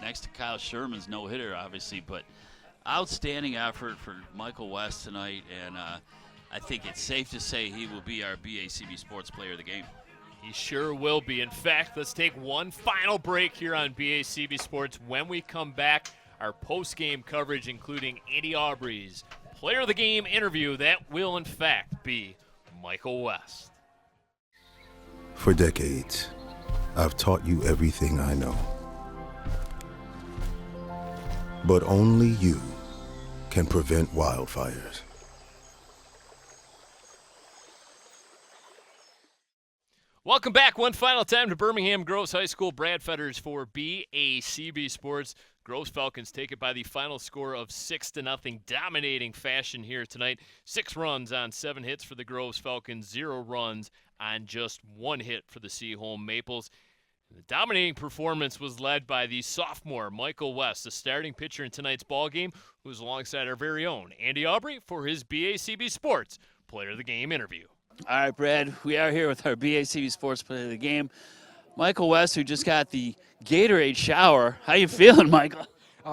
next to Kyle Sherman's no-hitter, obviously. But outstanding effort for Michael West tonight, and I think it's safe to say he will be our BACB Sports Player of the Game. He sure will be. In fact, let's take one final break here on BACB Sports. When we come back, our post-game coverage, including Andy Aubrey's Player of the Game interview, that will, in fact, be Michael West. For decades, I've taught you everything I know. But only you can prevent wildfires. Welcome back one final time to Birmingham Groves High School. Brad Fetters for BACB Sports. Groves Falcons take it by the final score of 6-0, dominating fashion here tonight. 6 runs on 7 hits for the Groves Falcons, 0 runs on just 1 hit for the Seaholm Maples. The dominating performance was led by the sophomore Michael West, the starting pitcher in tonight's ballgame, who is alongside our very own Andy Aubrey for his BACB Sports Player of the Game interview. All right, Brad, we are here with our BACB Sports Player of the Game, Michael West, who just got the Gatorade shower. How you feeling, Michael?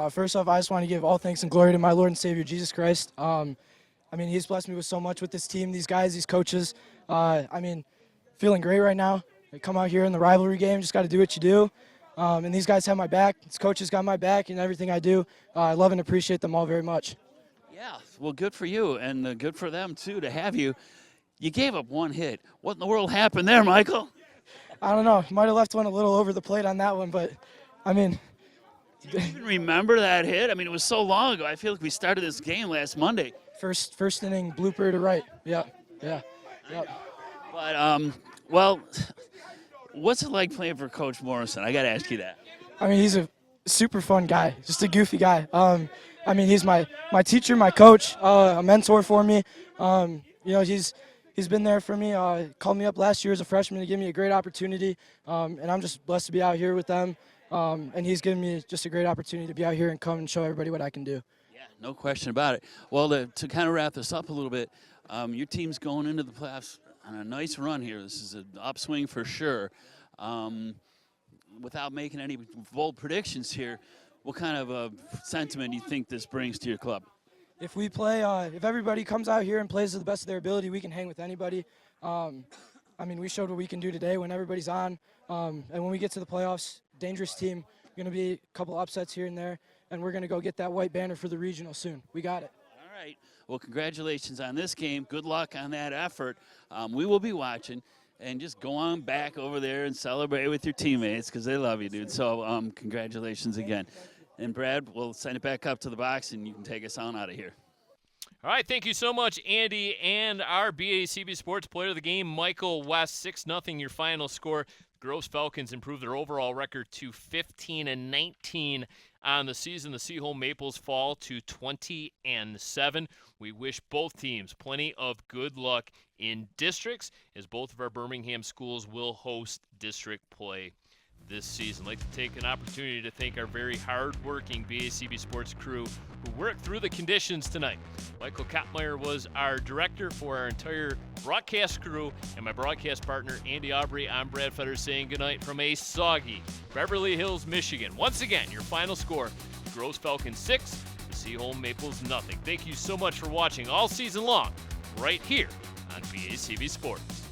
First off, I just want to give all thanks and glory to my Lord and Savior, Jesus Christ. I I mean, he's blessed me with so much with this team, these guys, these coaches. I mean, feeling great right now. I come out here in the rivalry game, just got to do what you do. And these guys have my back. These coaches got my back in everything I do. I love and appreciate them all very much. Yeah, well, good for you, and good for them, too, to have you. You gave up one hit. What in the world happened there, Michael? I don't know. Might have left one a little over the plate on that one, but, I mean. Do you even remember that hit? I mean, it was so long ago. I feel like we started this game last Monday. First inning, blooper to right. Yeah. But, well, what's it like playing for Coach Morrison? I got to ask you that. I mean, he's a super fun guy, just a goofy guy. I mean, he's my teacher, my coach, a mentor for me. You know, he's been there for me. Called me up last year as a freshman to give me a great opportunity, and I'm just blessed to be out here with them. And he's given me just a great opportunity to be out here and come and show everybody what I can do. Yeah, no question about it. Well, to kind of wrap this up a little bit, your team's going into the playoffs on a nice run here. This is an upswing for sure. Without making any bold predictions here, what kind of sentiment do you think this brings to your club? If we play, if everybody comes out here and plays to the best of their ability, we can hang with anybody. I mean, we showed what we can do today when everybody's on. And when we get to the playoffs, dangerous team, going to be a couple upsets here and there, and we're going to go get that white banner for the regional soon. We got it. All right. Well, congratulations on this game. Good luck on that effort. We will be watching. And just go on back over there and celebrate with your teammates because they love you, dude. So congratulations again. And, Brad, we'll send it back up to the box, and you can take us on out of here. All right, thank you so much, Andy, and our BACB Sports Player of the Game, Michael West. 6-0 your final score. Gross Falcons improved their overall record to 15-19 on the season. The Seaholm Maples fall to 20-7. We wish both teams plenty of good luck in districts, as both of our Birmingham schools will host district play this season. I'd like to take an opportunity to thank our very hard-working BACB Sports crew who worked through the conditions tonight. Michael Kottmeyer was our director for our entire broadcast crew, and my broadcast partner, Andy Aubrey. I'm Brad Fetters saying goodnight from a soggy Beverly Hills, Michigan. Once again, your final score, Gross Falcons 6, the Seaholm Maples 0. Thank you so much for watching all season long right here on BACB Sports.